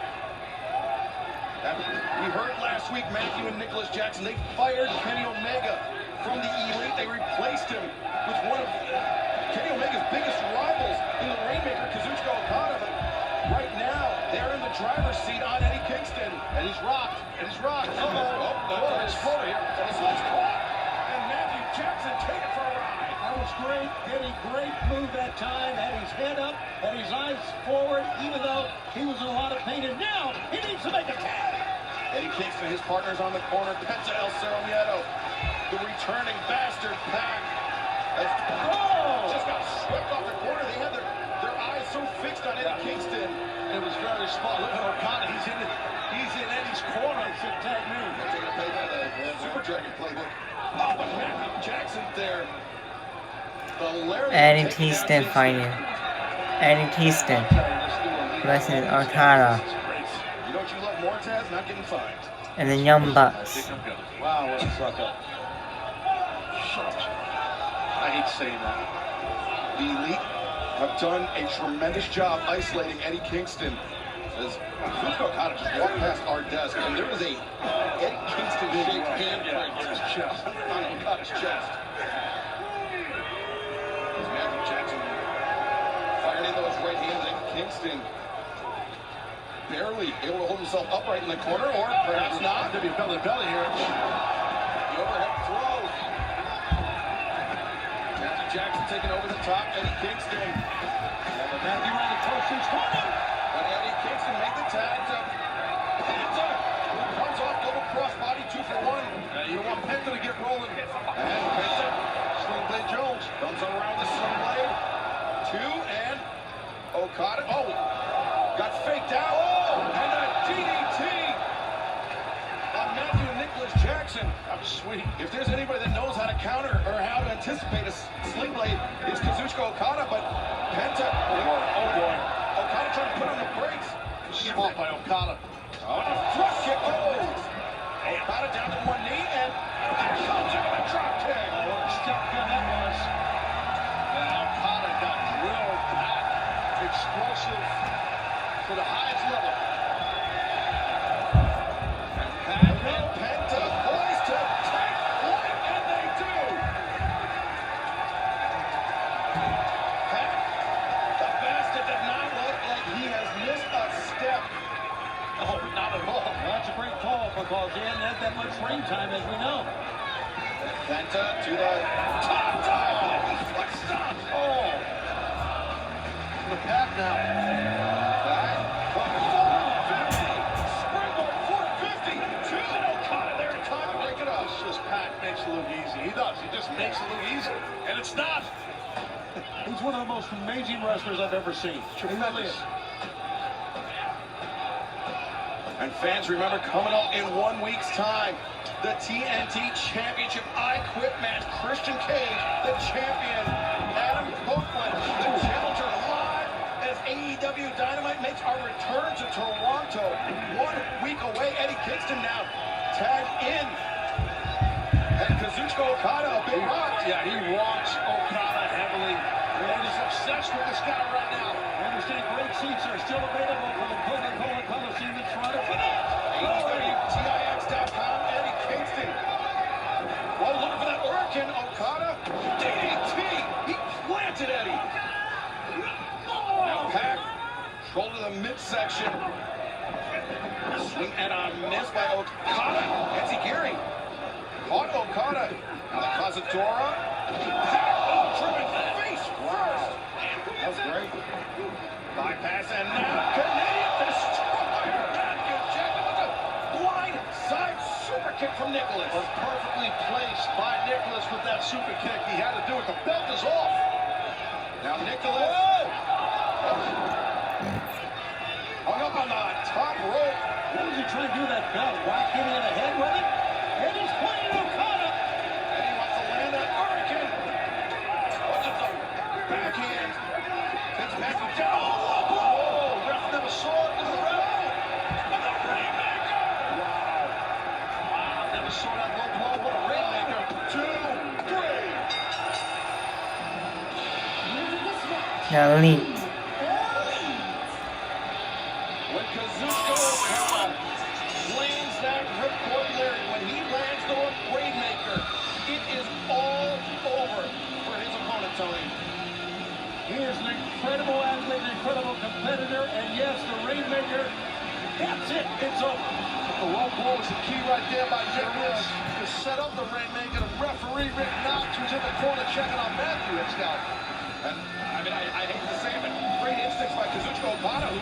We heard last week Matthew and Nicholas Jackson, they fired Kenny Omega from the Elite. They replaced him with one of Kenny Omega's biggest rivals in the Rainmaker, Kazuchika Okada. But right now, they're in the driver's seat on Eddie Kingston. And he's rocked. It's Florida here. And his leg's caught. And Matthew Jackson take it for a ride. That was great. Eddie, great move that time. Had his head up, had his eyes forward, even though he was in a lot of pain. And now he needs to make a tag. Eddie Kingston, his partner's on the corner. Penta El Cerro Nieto, the returning bastard pack. Just got swept off the corner. They had their eyes so fixed on Eddie Kingston. It was very smart. Look at Okada. He's in Eddie's corner. He should tag me. Super Dragon playbook. Oh, but Matthew Jackson there. Eddie Kingston fighting. Eddie Kingston versus Okada. You know what you love more, Taz? Not getting fined. And the Young Bucks. Wow, what a suck up. I hate saying that. The Elite have done a tremendous job isolating Eddie Kingston. As Kazuchika Okada just walked past our desk, and there was a Eddie Kingston shaped handprint on his chest, on Okada's chest. As Matthew Jackson firing in those right hands, Eddie Kingston barely able to hold himself upright in the corner, or perhaps not. Could be belly-to-belly here. The overhead throw. Matthew Jackson taking over the top. Eddie Kingston. Matthew around the torsion's corner. But Eddie Kingston made the tag to Penta. Comes off double crossbody 2 for 1. You want Penta to get rolling. And Penta, Sling Blade Jones comes around the Sling Blade. 2 and Okada. Oh, got faked out. Oh, and a DDT on Matthew and Nicholas Jackson. That was sweet. If there's anybody that knows how to counter or how to anticipate a Sling Blade, it's Kazuchika Okada. But Penta, Oh boy. Okada trying to put on the brakes. Smart by Okada. On a front kick. Oh! Okada down to one knee and comes in with a drop kick. Oh, what a step gun that was. And Okada got drilled back. Explosive to the highest level. And Penta poised to take flight, and they do. Pat, the bastard did not look like he has missed a step. Oh, not at all. Well, that's a great call because he hadn't had that much ring time, as we know. Penta to the top dive. Foot stop. Oh. The path now. Back. 450. Springboard 450. To Okada there in time to break it up. It's just Pat makes it look easy. He does. He just makes it look easy. And it's not. He's one of the most amazing wrestlers I've ever seen. Tremendous. And fans, remember, coming up in 1 week's time, the TNT Championship I Quit match. Christian Cage, the champion. Adam Copeland, the challenger, live as AEW Dynamite makes our return to Toronto. 1 week away. Eddie Kingston now tagged in. And Kazuchika Okada, a big rock. Yeah, he rocks Okada heavily. And is obsessed with this guy right now. I understand great seats are still available for the Coca-Cola Coliseum in Toronto tonight. AEWTIX.com, Eddie Kingston. Oh, looking for that Hurricane, Okada. DDT. He planted Eddie. Now Pac, shoulder to the midsection. Swing and a miss by Okada. Enziguri. Caught Okada. Kazutora. Driven face first. That was great. Bypass and now Canadian Destroyer. Matthew Jackson with a blind side super kick from Nicholas. Was perfectly placed by Nicholas with that super kick. He had to do it. The belt is off. Now Nicholas. Hung up on the top rope. What was he trying to do with that belt? Whack him in the head with it? And he's pointing Okada. And he wants to land that Hurricane. What's it the backhand? Takes Matthew down. Whoa, ref never saw it. Was the ref? And the Rainmaker. Wow, never saw that low blow. What a Rainmaker. 2, 3. The Elite. When Kazuchika Okada lands that ripcord Larry, when he lands the Rainmaker, it is all over for his opponent, Tony. He is an incredible athlete, an incredible competitor, and yes, the Rainmaker, that's it. It's over. The low blow was the key right there by Nicholas to set up the Rainmaker. The referee, Rick Knox, was in the corner checking on Matthew. It's got. And I mean, I hate to say it, but great instincts by Kazuchika Okada, who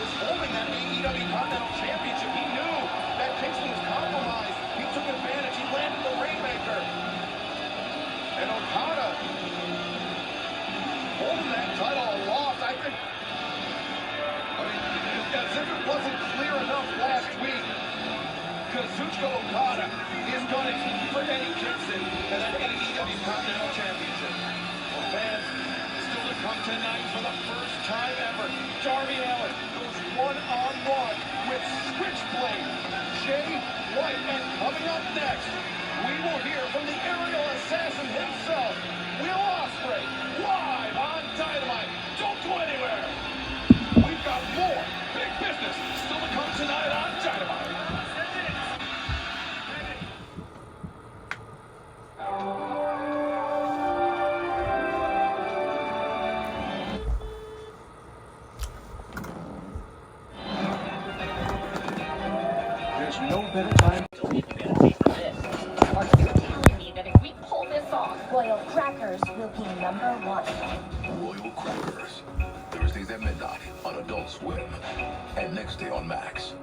is holding that AEW Continental Championship. He knew that Kingston was compromised. He took advantage. He landed the Rainmaker. And Okada holding that title aloft. I mean, as if it wasn't clear enough last week, Kazuchika Okada is gunning for Eddie Kingston and that AEW Continental Championship. Well, fans, still to come tonight for the first time ever, Darby Allin goes one-on-one with Switchblade, Jay White. And coming up next, we will hear from the aerial assassin himself, Will Ospreay, live on Dynamite. Don't go anywhere. We've got more big business still to come tonight on Dynamite. There's no better time to leave the benefit for this. Are you telling me that if we pull this off, Royal Crackers will be #1? Royal Crackers. Thursdays at midnight on Adult Swim. And next day on Max.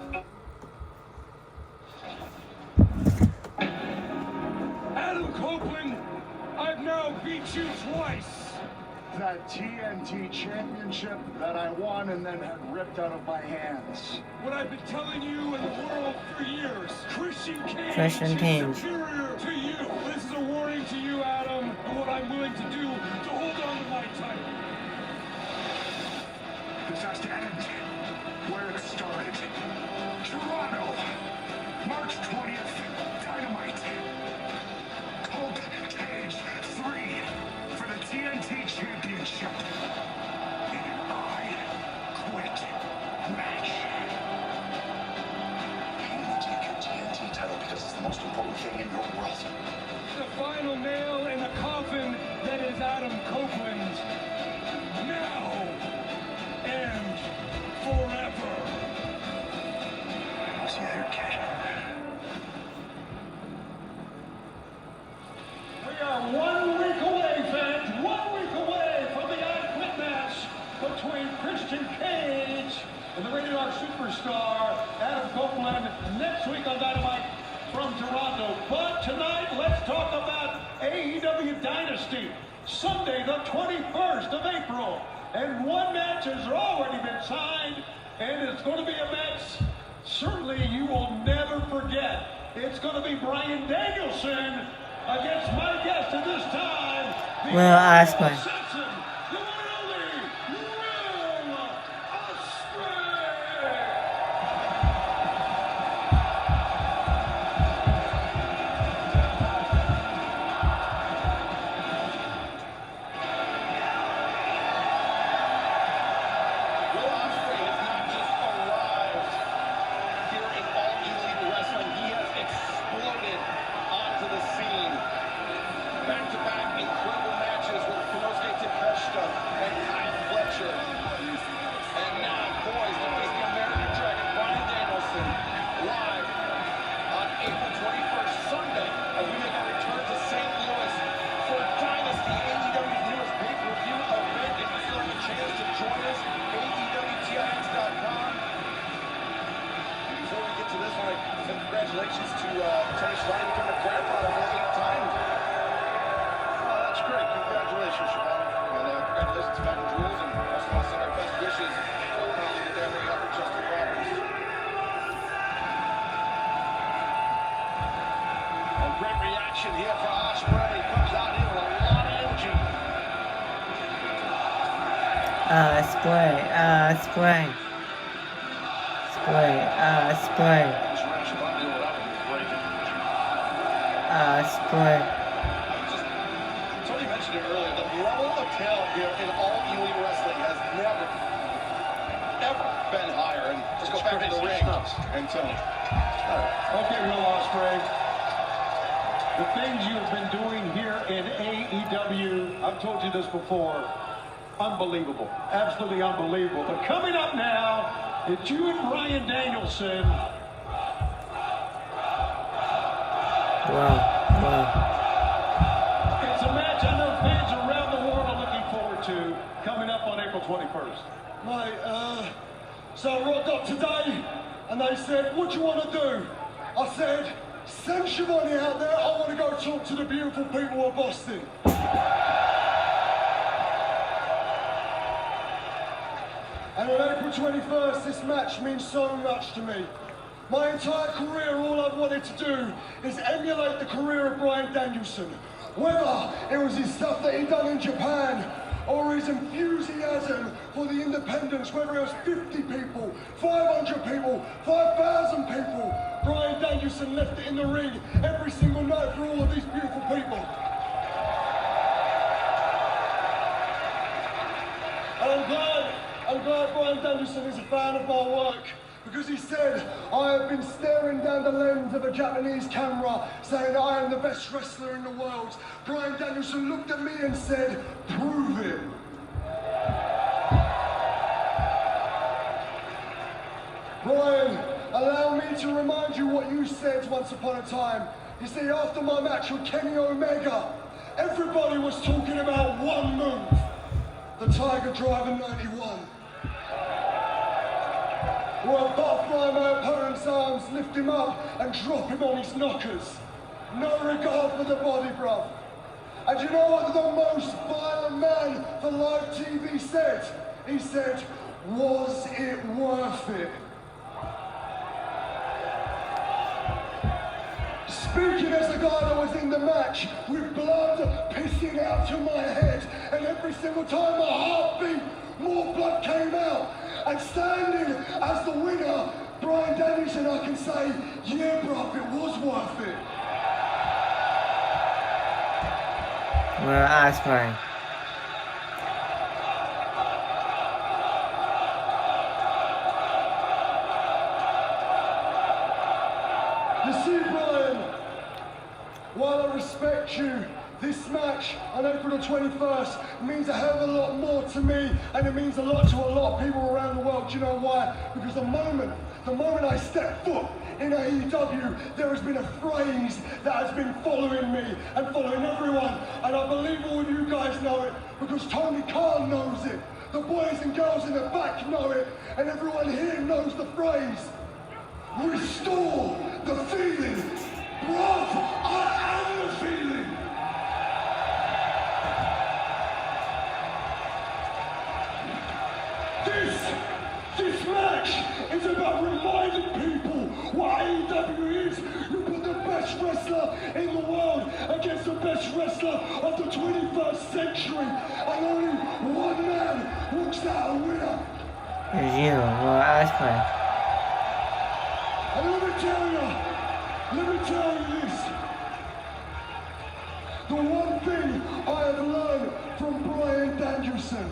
Adam Copeland, I've now beat you twice. That TNT championship that I won and then had ripped out of my hands. What I've been telling you and the world for years, Christian Cage Christian is superior to you. This is a warning to you, Adam, and what I'm willing to do to hold on to my title. This has to end where it started. Toronto, March 20th, Dynamite. Colt Cage 3 for the TNT Championship. I quit match. You will take your TNT title because it's the most important thing in your world. The final nail in the coffin that is Adam Copeland. Now and forever. See you there, kid. We are 1 week away, fans, 1 week away from the I Quit match between Christian Cage and the Rated R superstar Adam Copeland next week on Dynamite from Toronto. But tonight, let's talk about AEW Dynasty, Sunday the 21st of April. And one match has already been signed, and it's going to be a match certainly you will never forget. It's going to be Bryan Danielson against my guest at this time, the Will Ospreay. assassin, the one and only Will Ospreay. congratulations to Tony Schiavone becoming a grandfather for the 8th time. Oh, that's great. Congratulations, Schiavone. And congratulations to Michael Jules, and also want to send our best wishes to our colleague at every effort, Justin Roberts. A great reaction here for Ospreay. Comes out here with a lot of energy. Spray. Spray. Spray. Spray. Spray. Tony mentioned it earlier. The level of talent here in all elite wrestling has never, ever been higher. And just go back to the ring and Tony. Okay, Will Ospreay. The things you have been doing here in AEW, I've told you this before, unbelievable. Absolutely unbelievable. But coming up now, it's you and Bryan Danielson. Wow. It's a match I know fans around the world are looking forward to, coming up on April 21st. Mate, so I rocked up today, and they said, what do you want to do? I said, send Schiavone out there, I want to go talk to the beautiful people of Boston. And on April 21st, this match means so much to me. My entire career, all I've wanted to do is emulate the career of Bryan Danielson. Whether it was his stuff that he done in Japan, or his enthusiasm for the independence, whether it was 50 people, 500 people, 5,000 people, Bryan Danielson left it in the ring every single night for all of these beautiful people. And I'm glad Bryan Danielson is a fan of my work, because he said, I have been staring down the lens of a Japanese camera saying I am the best wrestler in the world. Bryan Danielson looked at me and said, prove it. Bryan, allow me to remind you what you said once upon a time. You see, after my match with Kenny Omega, everybody was talking about one move, the Tiger Driver 91. Where I butterfly my opponent's arms, lift him up, and drop him on his knockers. No regard for the body, bruv. And you know what the most violent man for live TV said? He said, was it worth it? Speaking as the guy that was in the match, with blood pissing out to my head, and every single time my heart beat, more blood came out. And standing as the winner, Bryan Danielson, I can say, yeah, bruv, it was worth it. Well, Ospreay. You see, Bryan, while I respect you, this match on April the 21st means a hell of a lot more to me, and it means a lot to a lot of people around the world. Do you know why? Because the moment I step foot in AEW, there has been a phrase that has been following me and following everyone, and I believe all of you guys know it, because Tony Khan knows it, the boys and girls in the back know it, and everyone here knows the phrase. Restore the feeling. Bruv, I am the feeling. This match is about reminding people what AEW is. You put the best wrestler in the world against the best wrestler of the 21st century, and only one man walks out a winner. It's you, well, Ospreay. And let me tell you this. The one thing I have learned from Bryan Danielson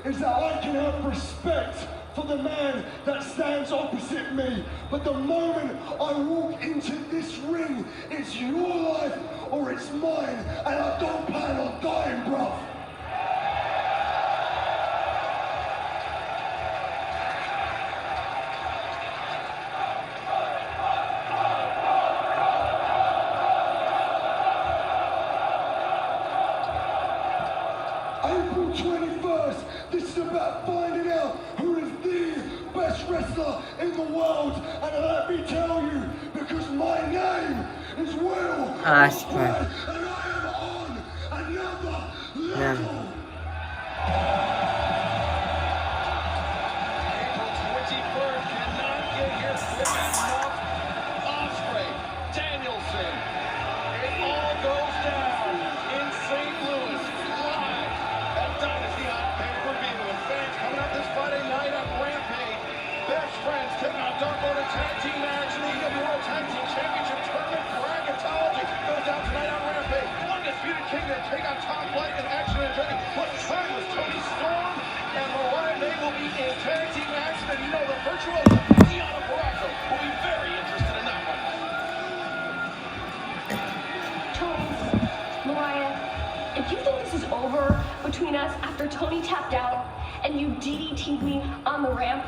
is that I can have respect for the man that stands opposite me. But the moment I walk into this ring, it's your life or it's mine, and I don't plan on dying, bruv. April 21st, this is about finding out who is the best wrestler in the world. And let me tell you, because my name is Will Ospreay. Ospreay, and I am on another level. Yeah. April 23rd cannot get here quick enough. Ospreay, Danielson, it all goes down in St. Louis live at Dynasty on pay-per-view. And fans coming up this Friday night on Rampage. Best friends taking on Dark Order Tag Team action. The EW World Tag Team Championship Tournament bracketology goes down tonight on Rampage. Undisputed Kingdom take on Top Flight and Action and Journey. What time was Tony Storm and Mariah May will be in tag team action, and you know the virtuoso Deonna Purrazzo will be very interested in that one. Tony, Mariah, if you think this is over between us after Tony tapped out and you DDT'd me on the ramp,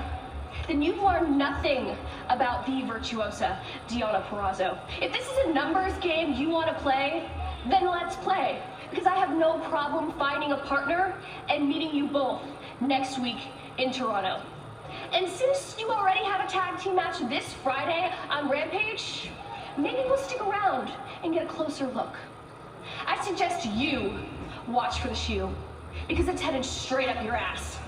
then you've learned nothing about the virtuosa Deonna Purrazzo. If this is a numbers game you want to play, then let's play. Because I have no problem finding a partner and meeting you both next week in Toronto. And since you already have a tag team match this Friday on Rampage, maybe we'll stick around and get a closer look. I suggest you watch for the shoe, because it's headed straight up your ass.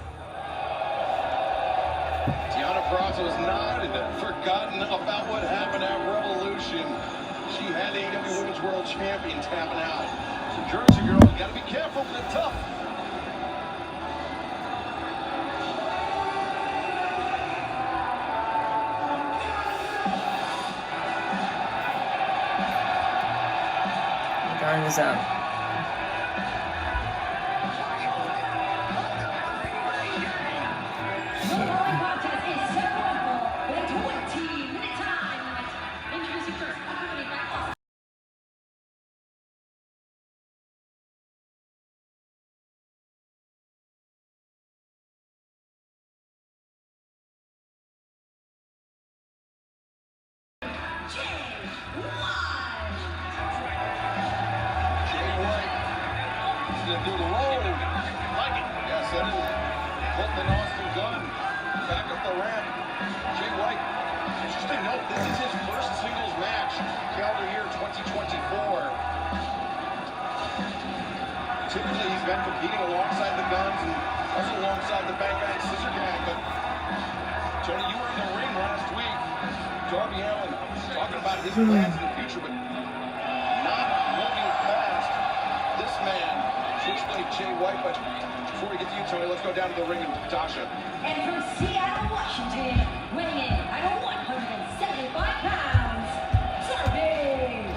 Deonna Purrazzo has not forgotten about what happened at Revolution. She had the AEW Women's World Champion tapping out. So Jersey girl, you gotta be careful, they're tough. Darn this out. To do the roll. Like it. Yes, that is Colton Austin Gunn. Back up the ramp. Jay White. Interesting note, this is his first singles match. Calendar year 2024. Typically, he's been competing alongside the Guns and also alongside the Bang Bang Scissor Gang. But Tony, you were in the ring last week. Darby Allin talking about his plans in the future, but not looking past this man. Explain Jay White, but before we get to you, Tony, let's go down to the ring and Tasha. And from Seattle, Washington, weighing in at 175 pounds, Darby Allin.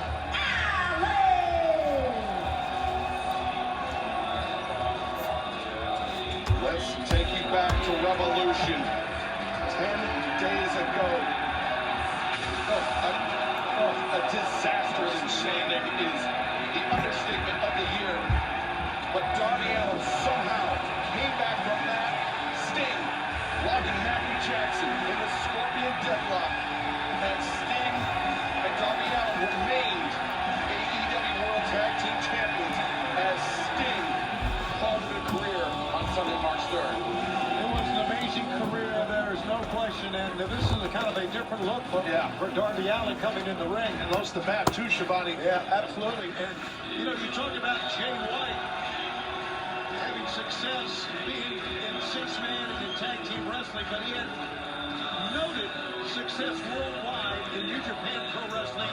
Let's take you back to Revolution. 10 days ago. A disastrous landing is the understatement of the year. But Darby Allin somehow came back from that. Sting locking Matthew Jackson in the Scorpion deadlock. And Sting and Darby Allin remained AEW World Tag Team Champions as Sting called it a career on Sunday, March 3rd. It was an amazing career, there is no question, and this is a kind of a different look for Darby Allin coming in the ring. And lost the bat too, Shivani. Yeah, absolutely. And, you know, you talk about Jay White having success being in six-man and in tag team wrestling, but he had noted success worldwide in New Japan Pro Wrestling.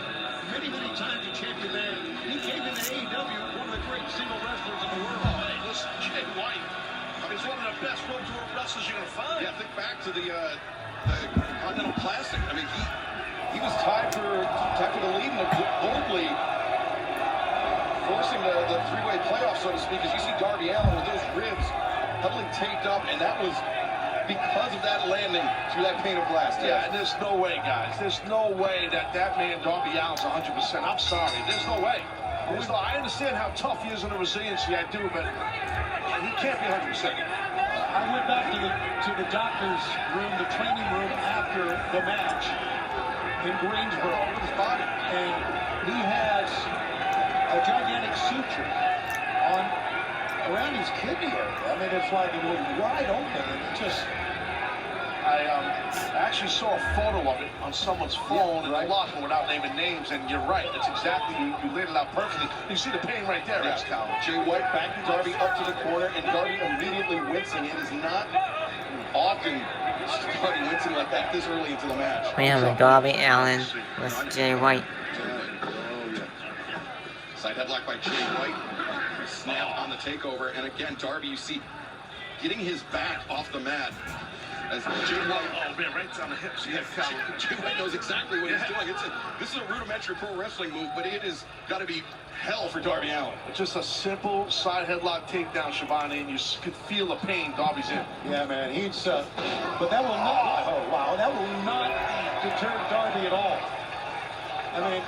Many, many times a champion there. He came into AEW, one of the great single wrestlers in the world. Oh, hey, listen, Jay White, I mean, he's one of the best road to road wrestlers you're going to find. Yeah, think back to the Continental Classic. I mean, he was tied for the lead in the boldly forcing the three-way playoff, so to speak, as you see Darby Allin with those ribs heavily taped up, and that was because of that landing through that pane of glass. Yeah, and there's no way, guys. There's no way that man, Darby Allin's 100%. I'm sorry. There's no way. I understand how tough he is in the resiliency, I do, but he can't be 100%. I went back to the doctor's room, the training room after the match in Greensboro, and he has a gigantic suture around his kidney area. I mean, it's like it was wide open, and it just I actually saw a photo of it on someone's phone in the locker without naming names, and you're right. It's exactly, you laid it out perfectly. You see the pain right there, Cal. Jay White back to Darby up to the corner, and Darby immediately wincing. It is not often Darby wincing like that this early into the match. We have a Darby Allin with Jay White. Side headlock by Jay White. Snap on the takeover, and again, Darby, you see, getting his back off the mat. As Jay White, Oh, man, right down the hips. Yeah, Jay White knows exactly what he's doing. This is a rudimentary pro wrestling move, but it has got to be hell for Darby Allin. It's just a simple side headlock takedown, Shivani, and you could feel the pain Darby's in. Yeah, man, he's, but that will not, oh, wow, that will not deter Darby at all. I mean,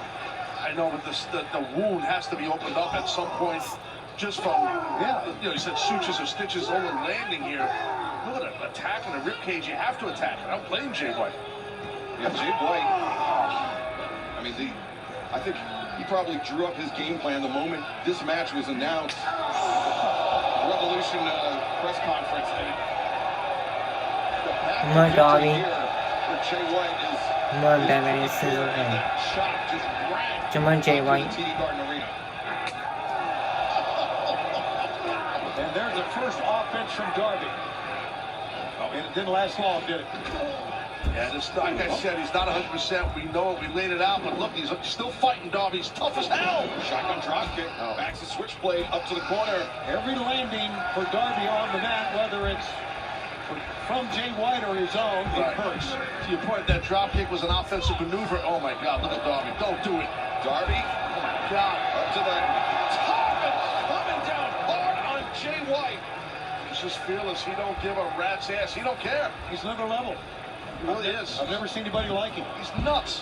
I know, but the wound has to be opened up at some point, just from, you know, you said sutures or stitches over landing here. Look at it, attacking the rib cage. You have to attack it. I don't blame Jay White. Yeah, Jay White, I mean, I think he probably drew up his game plan the moment this match was announced. Revolution press conference. Come on, Darby. Jay White is Come on, Beverly Sizzle. Come on, Jay White. and there's the first offense from Darby. And it didn't last long, did it? Yeah, this, like I said, he's not 100%. We know it. We laid it out, but look, he's still fighting Darby. He's tough as hell. Shotgun drop kick. Backs the switchblade up to the corner. Every landing for Darby on the mat, whether it's from Jay White or his own, it hurts. To your point, that drop kick was an offensive maneuver. Oh my God, look at Darby. Don't do it. Darby. Oh my God. Up to the top and coming down hard on Jay White. He's just fearless. He don't give a rat's ass. He don't care. He's another level. He really is. I've never seen anybody like him. He's nuts.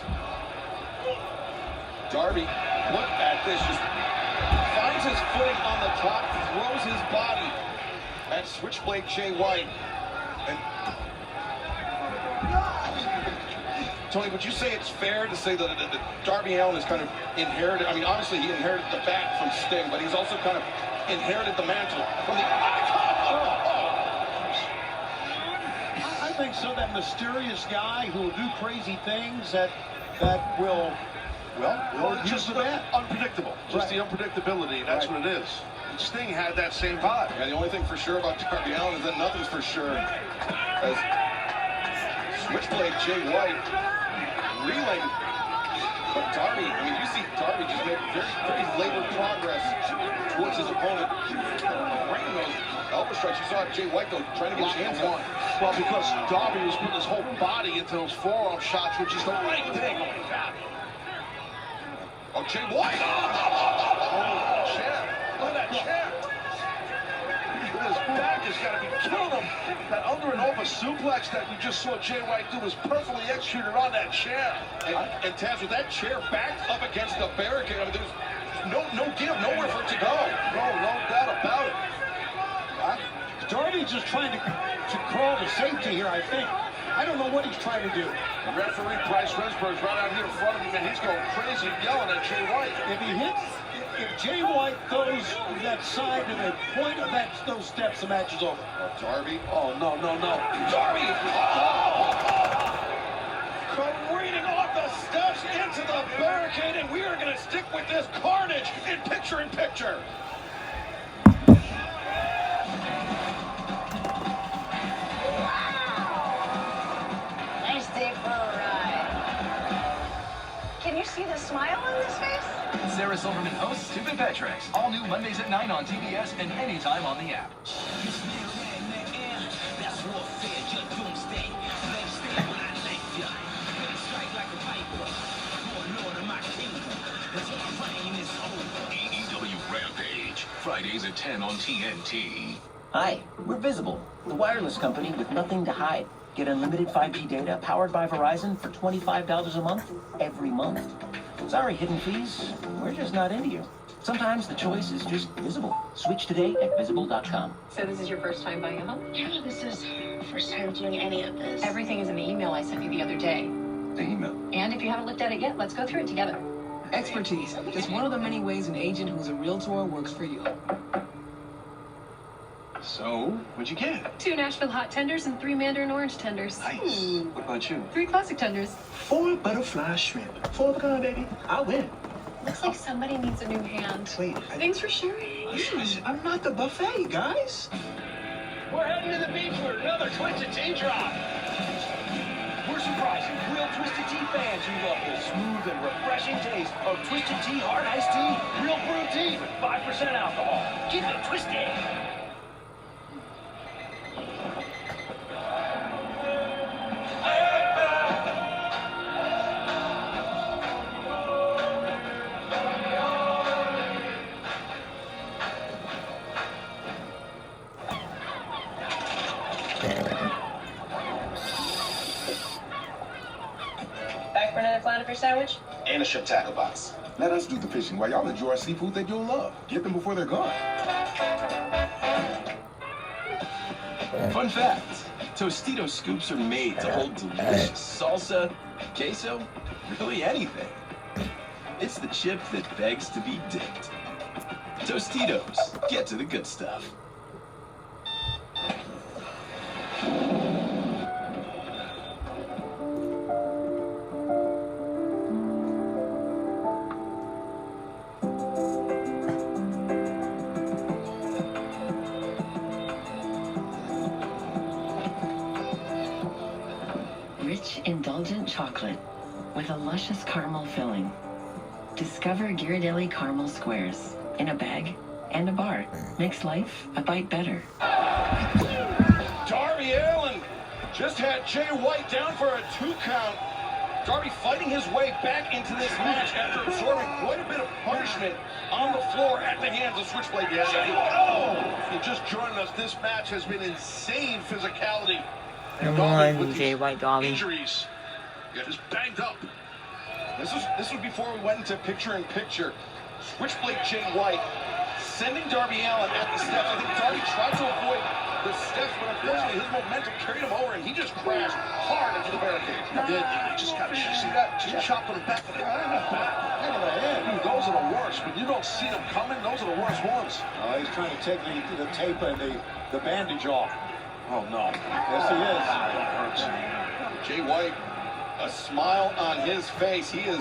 Darby, look at this. Just finds his footing on the top, throws his body at Switchblade Jay White. And Tony, would you say it's fair to say that Darby Allin has kind of inherited, I mean, obviously he inherited the bat from Sting, but he's also kind of inherited the mantle from the I think so. That mysterious guy who will do crazy things that will, well, use just the bat. Unpredictable. Just the unpredictability. That's what it is. Sting had that same vibe. Yeah, the only thing for sure about Darby Allin is that nothing's for sure. As Switchblade Jay White reeling, but Darby, I mean, you see Darby just make very labored progress towards his opponent. Bringing those elbow strikes. You saw Jay White though trying to get his hands on. Well, because Darby was putting his whole body into those forearm shots, which is the right thing. Oh my God. Oh, Jay White! Oh, chair. Look at that chair. His back has got to be killing him. That under and over suplex that we just saw Jay White do was perfectly executed on that chair. And Taz, with that chair backed up against the barricade, I mean, there's no give, nowhere for it to go. No doubt about it. Darby's just trying to crawl to safety here, I think. I don't know what he's trying to do. The referee, Bryce Rensburg's right out here in front of him, and he's going crazy yelling at Jay White. If he hits, if Jay White throws that side to the point of those steps, the match is over. Oh, Darby. Oh, no. Darby! Careening off the steps into the barricade, and we are going to stick with this carnage in picture-in-picture. Nice day for a ride. Can you see the smile on this face? Sarah Silverman hosts Stupid Pet Tricks. All new Mondays at 9 on TBS and anytime on the app. AEW Rampage, Fridays at 10 on TNT. Hi, we're Visible, the wireless company with nothing to hide. Get unlimited 5G data powered by Verizon for $25 a month, every month. Sorry, hidden fees, we're just not into you. Sometimes the choice is just visible. Switch today at visible.com. So this is your first time buying a home? Yeah, this is first time doing any of this. Everything is in the email I sent you the other day. The email? And if you haven't looked at it yet, let's go through it together. Expertise. Just one of the many ways an agent who's a realtor works for you. So, what'd you get? 2 Nashville hot tenders and 3 Mandarin orange tenders. Nice. What about you? 3 classic tenders. 4 butterfly shrimp. 4 pecan, baby. I'll win. Looks like somebody needs a new hand. Wait. Thanks for sharing. I'm not the buffet, guys. We're heading to the beach for another Twisted Tea drop. We're surprising real Twisted Tea fans who love the smooth and refreshing taste of Twisted Tea Hard Iced Tea. Real brewed tea with 5% alcohol. Keep it twisted. Back for another flat of your sandwich? And a shrimp tackle box. Let us do the fishing while y'all enjoy our seafood that you'll love. Get them before they're gone. Fun fact, Tostito scoops are made to hold delicious salsa, queso, really anything. It's the chip that begs to be dipped. Tostitos, get to the good stuff. Rich, indulgent chocolate with a luscious caramel filling. Discover Ghirardelli caramel squares in a bag and a bar. Makes life a bite better. Darby Allin just had Jay White down for a 2 count. Darby fighting his way back into this match after absorbing quite a bit of punishment on the floor at the hands of Switchblade. Yeah, Jay oh! If you just joined us, this match has been insane physicality. Come on, Jay White, Darby. Injuries. Yeah, just banged up. This was before we went into picture-in-picture. Switchblade Jay White sending Darby Allin at the steps. I think Darby tried to avoid the steps, but unfortunately his momentum carried him over, and he just crashed hard into the barricade. He did. He just got, see that? Just chopped on the back of the head. Dude, those are the worst. When you don't see them coming, those are the worst ones. He's trying to take the tape and the bandage off. Oh, no. Yes, he is. That hurts. Jay White, a smile on his face. He is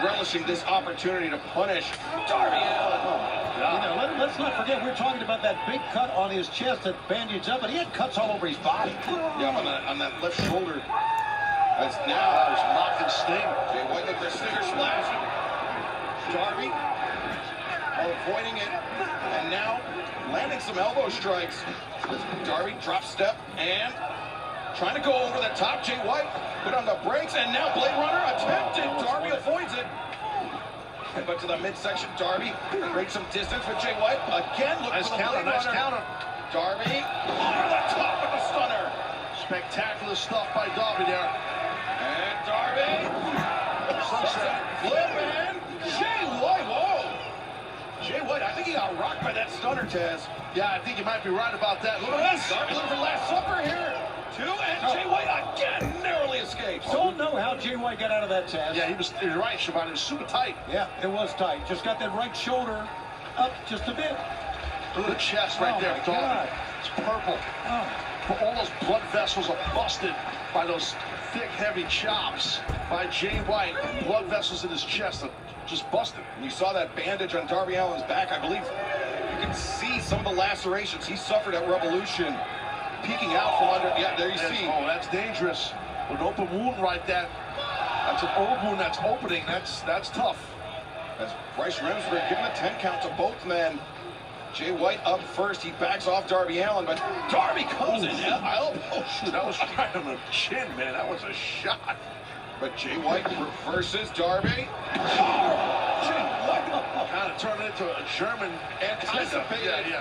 relishing this opportunity to punish Darby Allin. Let's not forget, we're talking about that big cut on his chest that bandaged up, and he had cuts all over his body. Yeah, on that left shoulder. As now there's mock and sting. Jay White with their stinger splash. Darby avoiding it, and now landing some elbow strikes. Darby drop step and trying to go over the top. Jay White put on the brakes, and now Blade Runner attempted. Darby avoids it. But to the midsection, Darby breaks some distance with Jay White. Again, look for the Blade Runner. Counter. Darby over the top with the stunner. Spectacular stuff by Darby there. And Darby. Sunset flip and Jay White. Whoa. Jay White, I think he got rocked by that stunner, Taz. Yeah, I think you might be right about that. Look at this. Darby looking for Last Supper here. 2, and Jay White again narrowly escapes. Don't know how Jay White got out of that, Taz. Yeah, he was right, Shabbat. It was super tight. Yeah, it was tight. Just got that right shoulder up just a bit. Look at the chest right there, Darby. It's purple. But all those blood vessels are busted by those thick, heavy chops by Jay White. Blood vessels in his chest are just busted. And you saw that bandage on Darby Allin's back, I believe. You can see some of the lacerations he suffered at Revolution peeking out from under. Yeah, there you see. Oh, that's dangerous. An open wound right there. That's an old wound that's opening. That's tough. As Bryce Remsburg giving a 10 count to both men. Jay White up first. He backs off Darby Allin, but Darby comes in. Elbow. That was right on the chin, man. That was a shot. But Jay White reverses Darby. Jay White kind of turned it into a German anticipated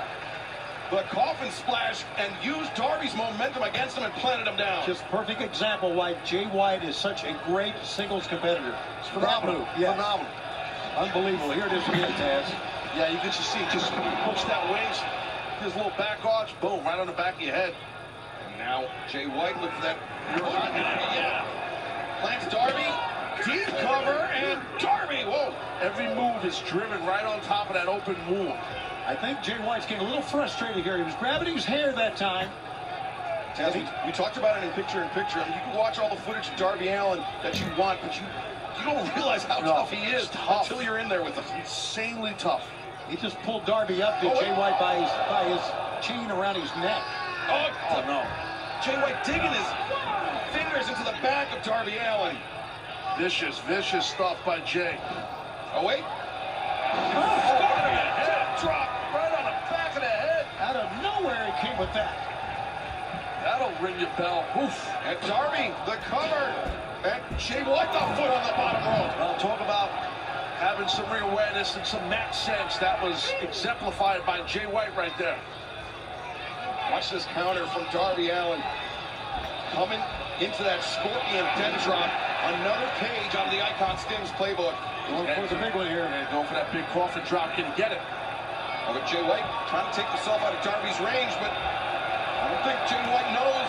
the coffin splash and used Darby's momentum against him and planted him down. Just perfect example why Jay White is such a great singles competitor. It's phenomenal. Yes. Phenomenal. Unbelievable. Here it is again, Taz. Yeah, you can just see, just push that wings, his little back arch, boom, right on the back of your head. And now Jay White, look for that. Yeah. Plants Darby, deep cover, and Darby, whoa. Every move is driven right on top of that open wound. I think Jay White's getting a little frustrated here. He was grabbing his hair that time. Taz, we talked about it in picture-in-picture. I mean, you can watch all the footage of Darby Allin that you want, but you don't realize how tough he is until you're in there with him. Insanely tough. He just pulled Darby up to Jay White by his chain around his neck. Oh no. Jay White digging his fingers into the back of Darby Allin. Vicious stuff by Jay. Oh, wait. Head drop right on the back of the head. Out of nowhere he came with that. That'll ring your bell. Oof. And Darby, the cover. And Jay White, the foot on the bottom rope. Well, talk about having some ring awareness and some mat sense. That was exemplified by Jay White right there. Watch this counter from Darby Allin. Coming into that scorpion dead drop. Another page out of the Icon Stings playbook. Going for the big one here, man. Going for that big coffin drop. Can he get it? Oh, but Jay White trying to take himself out of Darby's range, but I don't think Jay White knows.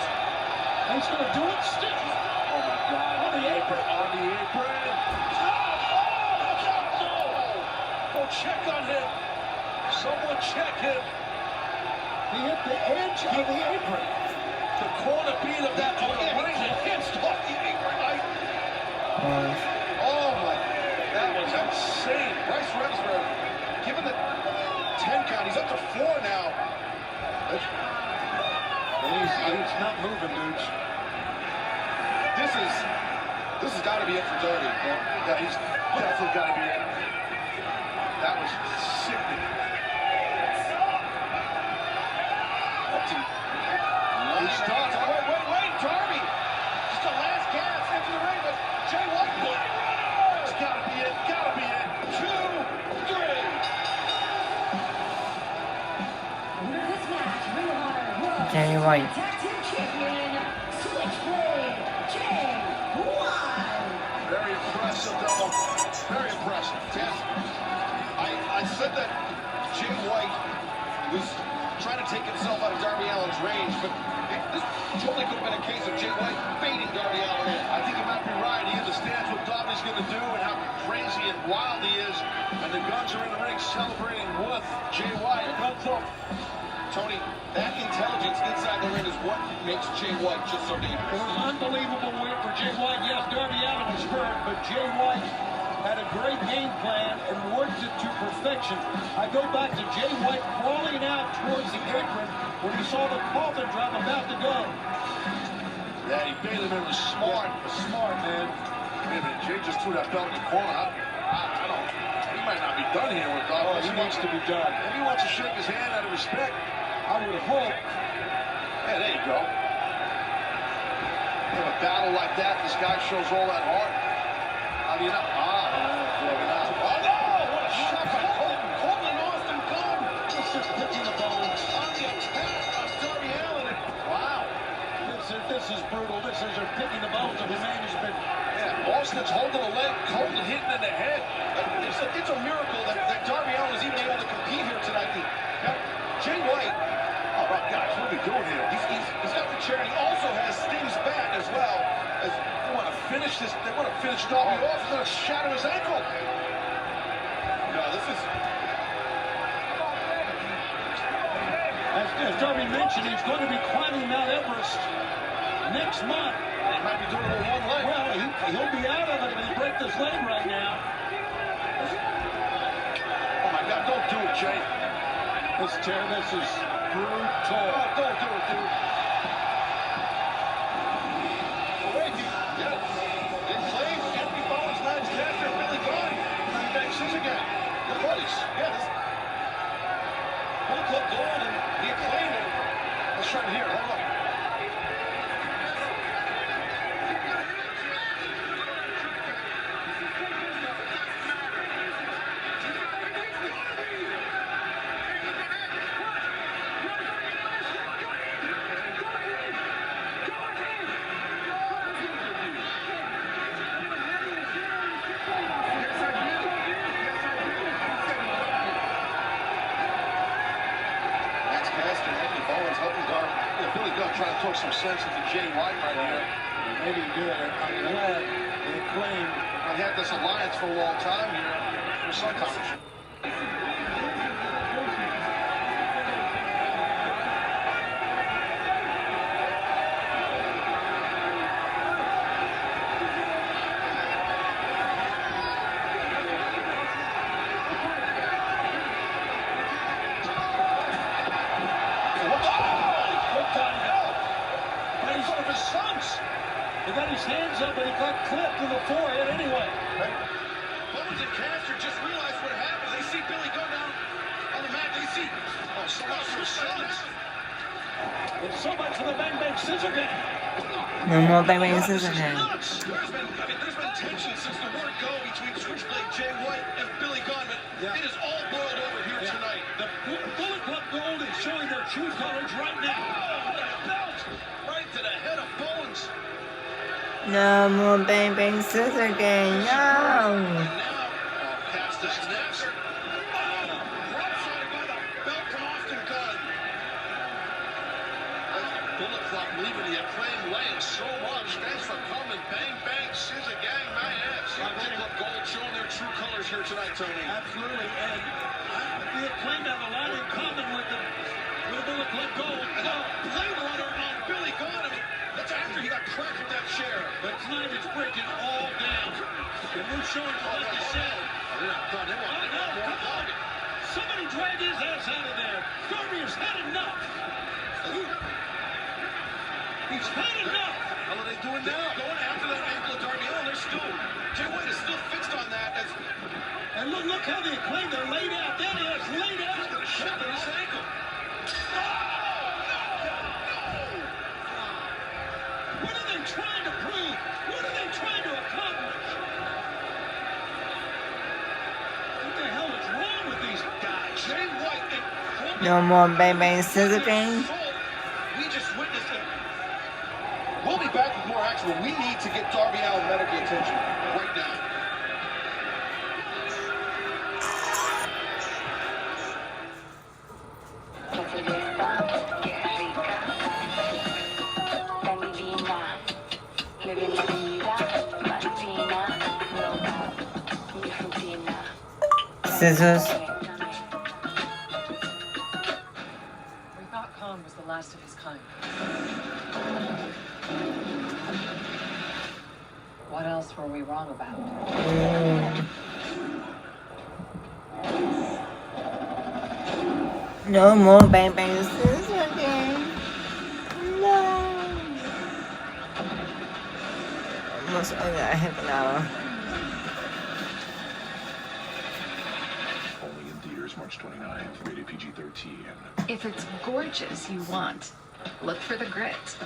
He's going to do it still. Oh, my God. On the apron. On the apron. Oh, check on him. Someone check him. He hit the edge of the apron. The corner beat of that ring hits off the apron. Oh, my. That was insane. Bryce Remsburg, given the 10 count, he's up to 4 now. He's not moving, dudes. This has got to be it for Darby. Yeah, he's definitely got to be it. That was sickening. Nice dodge. Wait, Darby. Just the last gasp into the ring, but Jay White. It's got to be it. Got to be it. 2, 3. Winner of this match, Ring of Honor World Jay White. Tag Team Champion, Switchblade Jay White. Very impressive, though. Very impressive. I said that Jay White was trying to take himself out of Darby Allin's range, but this totally could have been a case of Jay White baiting Darby Allin in. I think you might be right. He understands what Darby's going to do and how crazy and wild he is. And the Guns are in the ring celebrating with Jay White. Tony, that intelligence inside the ring is what makes Jay White just so dangerous. It was an unbelievable win for Jay White. Yes, Darby Allin was hurt, but Jay White had a great game plan and worked it to perfection. I go back to Jay White crawling out towards the apron when he saw the coffin drop about to go. Yeah, he baited him. It was smart. Smart, man. Wait a minute, Jay just threw that belt in the corner. I don't. He might not be done here with Darby. Oh, he needs to be done. Maybe he wants to shake his hand out of respect. I would hope. Yeah, there you go. In a battle like that, this guy shows all that heart. How do you know? Oh, no! What a shot by Colton. Colton and Austin Gunn. This is picking the bones. On the attack of Darby Allin. Wow. This is brutal. This is picking the bones of the management. Yeah, Austin's holding a leg. Colton hitting in the head. It's a miracle that Darby Allin is even able to compete here tonight. Now, Jay White, oh my gosh, what are we doing here? he's got the chair, and he also has Sting's bat as well. They want to finish this. They want to finish Darby off. They're going to shatter his ankle. No, this is... As Darby mentioned, he's going to be climbing Mount Everest next month. He might be doing it with one leg. Well, he'll be out of it if he breaks this leg right now. Oh my God, don't do it, Jay. This is brutal. Oh, don't do it, dude. Wait, yeah. Acclaim, Anthony Bowens, Lance Caster, Billy Gunn. Trying to bang Sis again. The buddies. Yeah, this... One Club Gold and the Acclaim. Let's try it here. Hold on. Billy Gunn trying to talk some sense into Jay White right here. Maybe he did. I'm glad they claimed. He had this alliance for a long time here for some time. hands up, and he got clipped in the forehead anyway. Bowens and Caster just realized what happened. They see Billy go down on the mat. They see, oh, someone switched down. It's so much for the Bang Bang Scissor Gang. No more Bang Bang Scissor Gang. There's been tension since the word go between Switchblade Jay White and Billy Gunn. It is all boiled over here tonight. The Bullet Club Gold is showing their true colors right now. Oh, that belt right to the head of Bowens. No more Bang Bang Scissor Gang. No. Caster snaps her. Broadside by the belt from Austin Gunn. Bullet Club leaving the Acclaim laying so much. Thanks for coming. Bang, bang, Scissor Gang, my ass. Bullet Club Gold showing their true colors here tonight, Tony. Absolutely. And the Acclaim have a lot in common with the Bullet Club Gold. And a Blade Runner on Billy Gunn. I mean, that's after he got cracked with that chair. But tonight it's breaking all down. And we're showing what they said. They're not done. They want more hug. Somebody drag his ass out of there. Darby has had enough. He's had enough. What are they doing now? Going after that ankle of Darby Allin. They're still, Jay White is still fixed on that. And look how they Acclaim. They're laid out. That is laid out. He's going to shove in his ankle. What are they trying to prove? What are they trying to accomplish? What the hell is wrong with these guys? Jay White. No more Bang Bang Scissor Gang. We just witnessed it. We'll be back with more action, but we need to get Darby Allin medical attention right now. Scissors. We thought Khan was the last of his kind. What else were we wrong about? No more Bang Bang Scissor Gang. No. Almost under a half an hour. Only in theaters March 29th, rated PG-13. If it's gorgeous you want, look for the grit.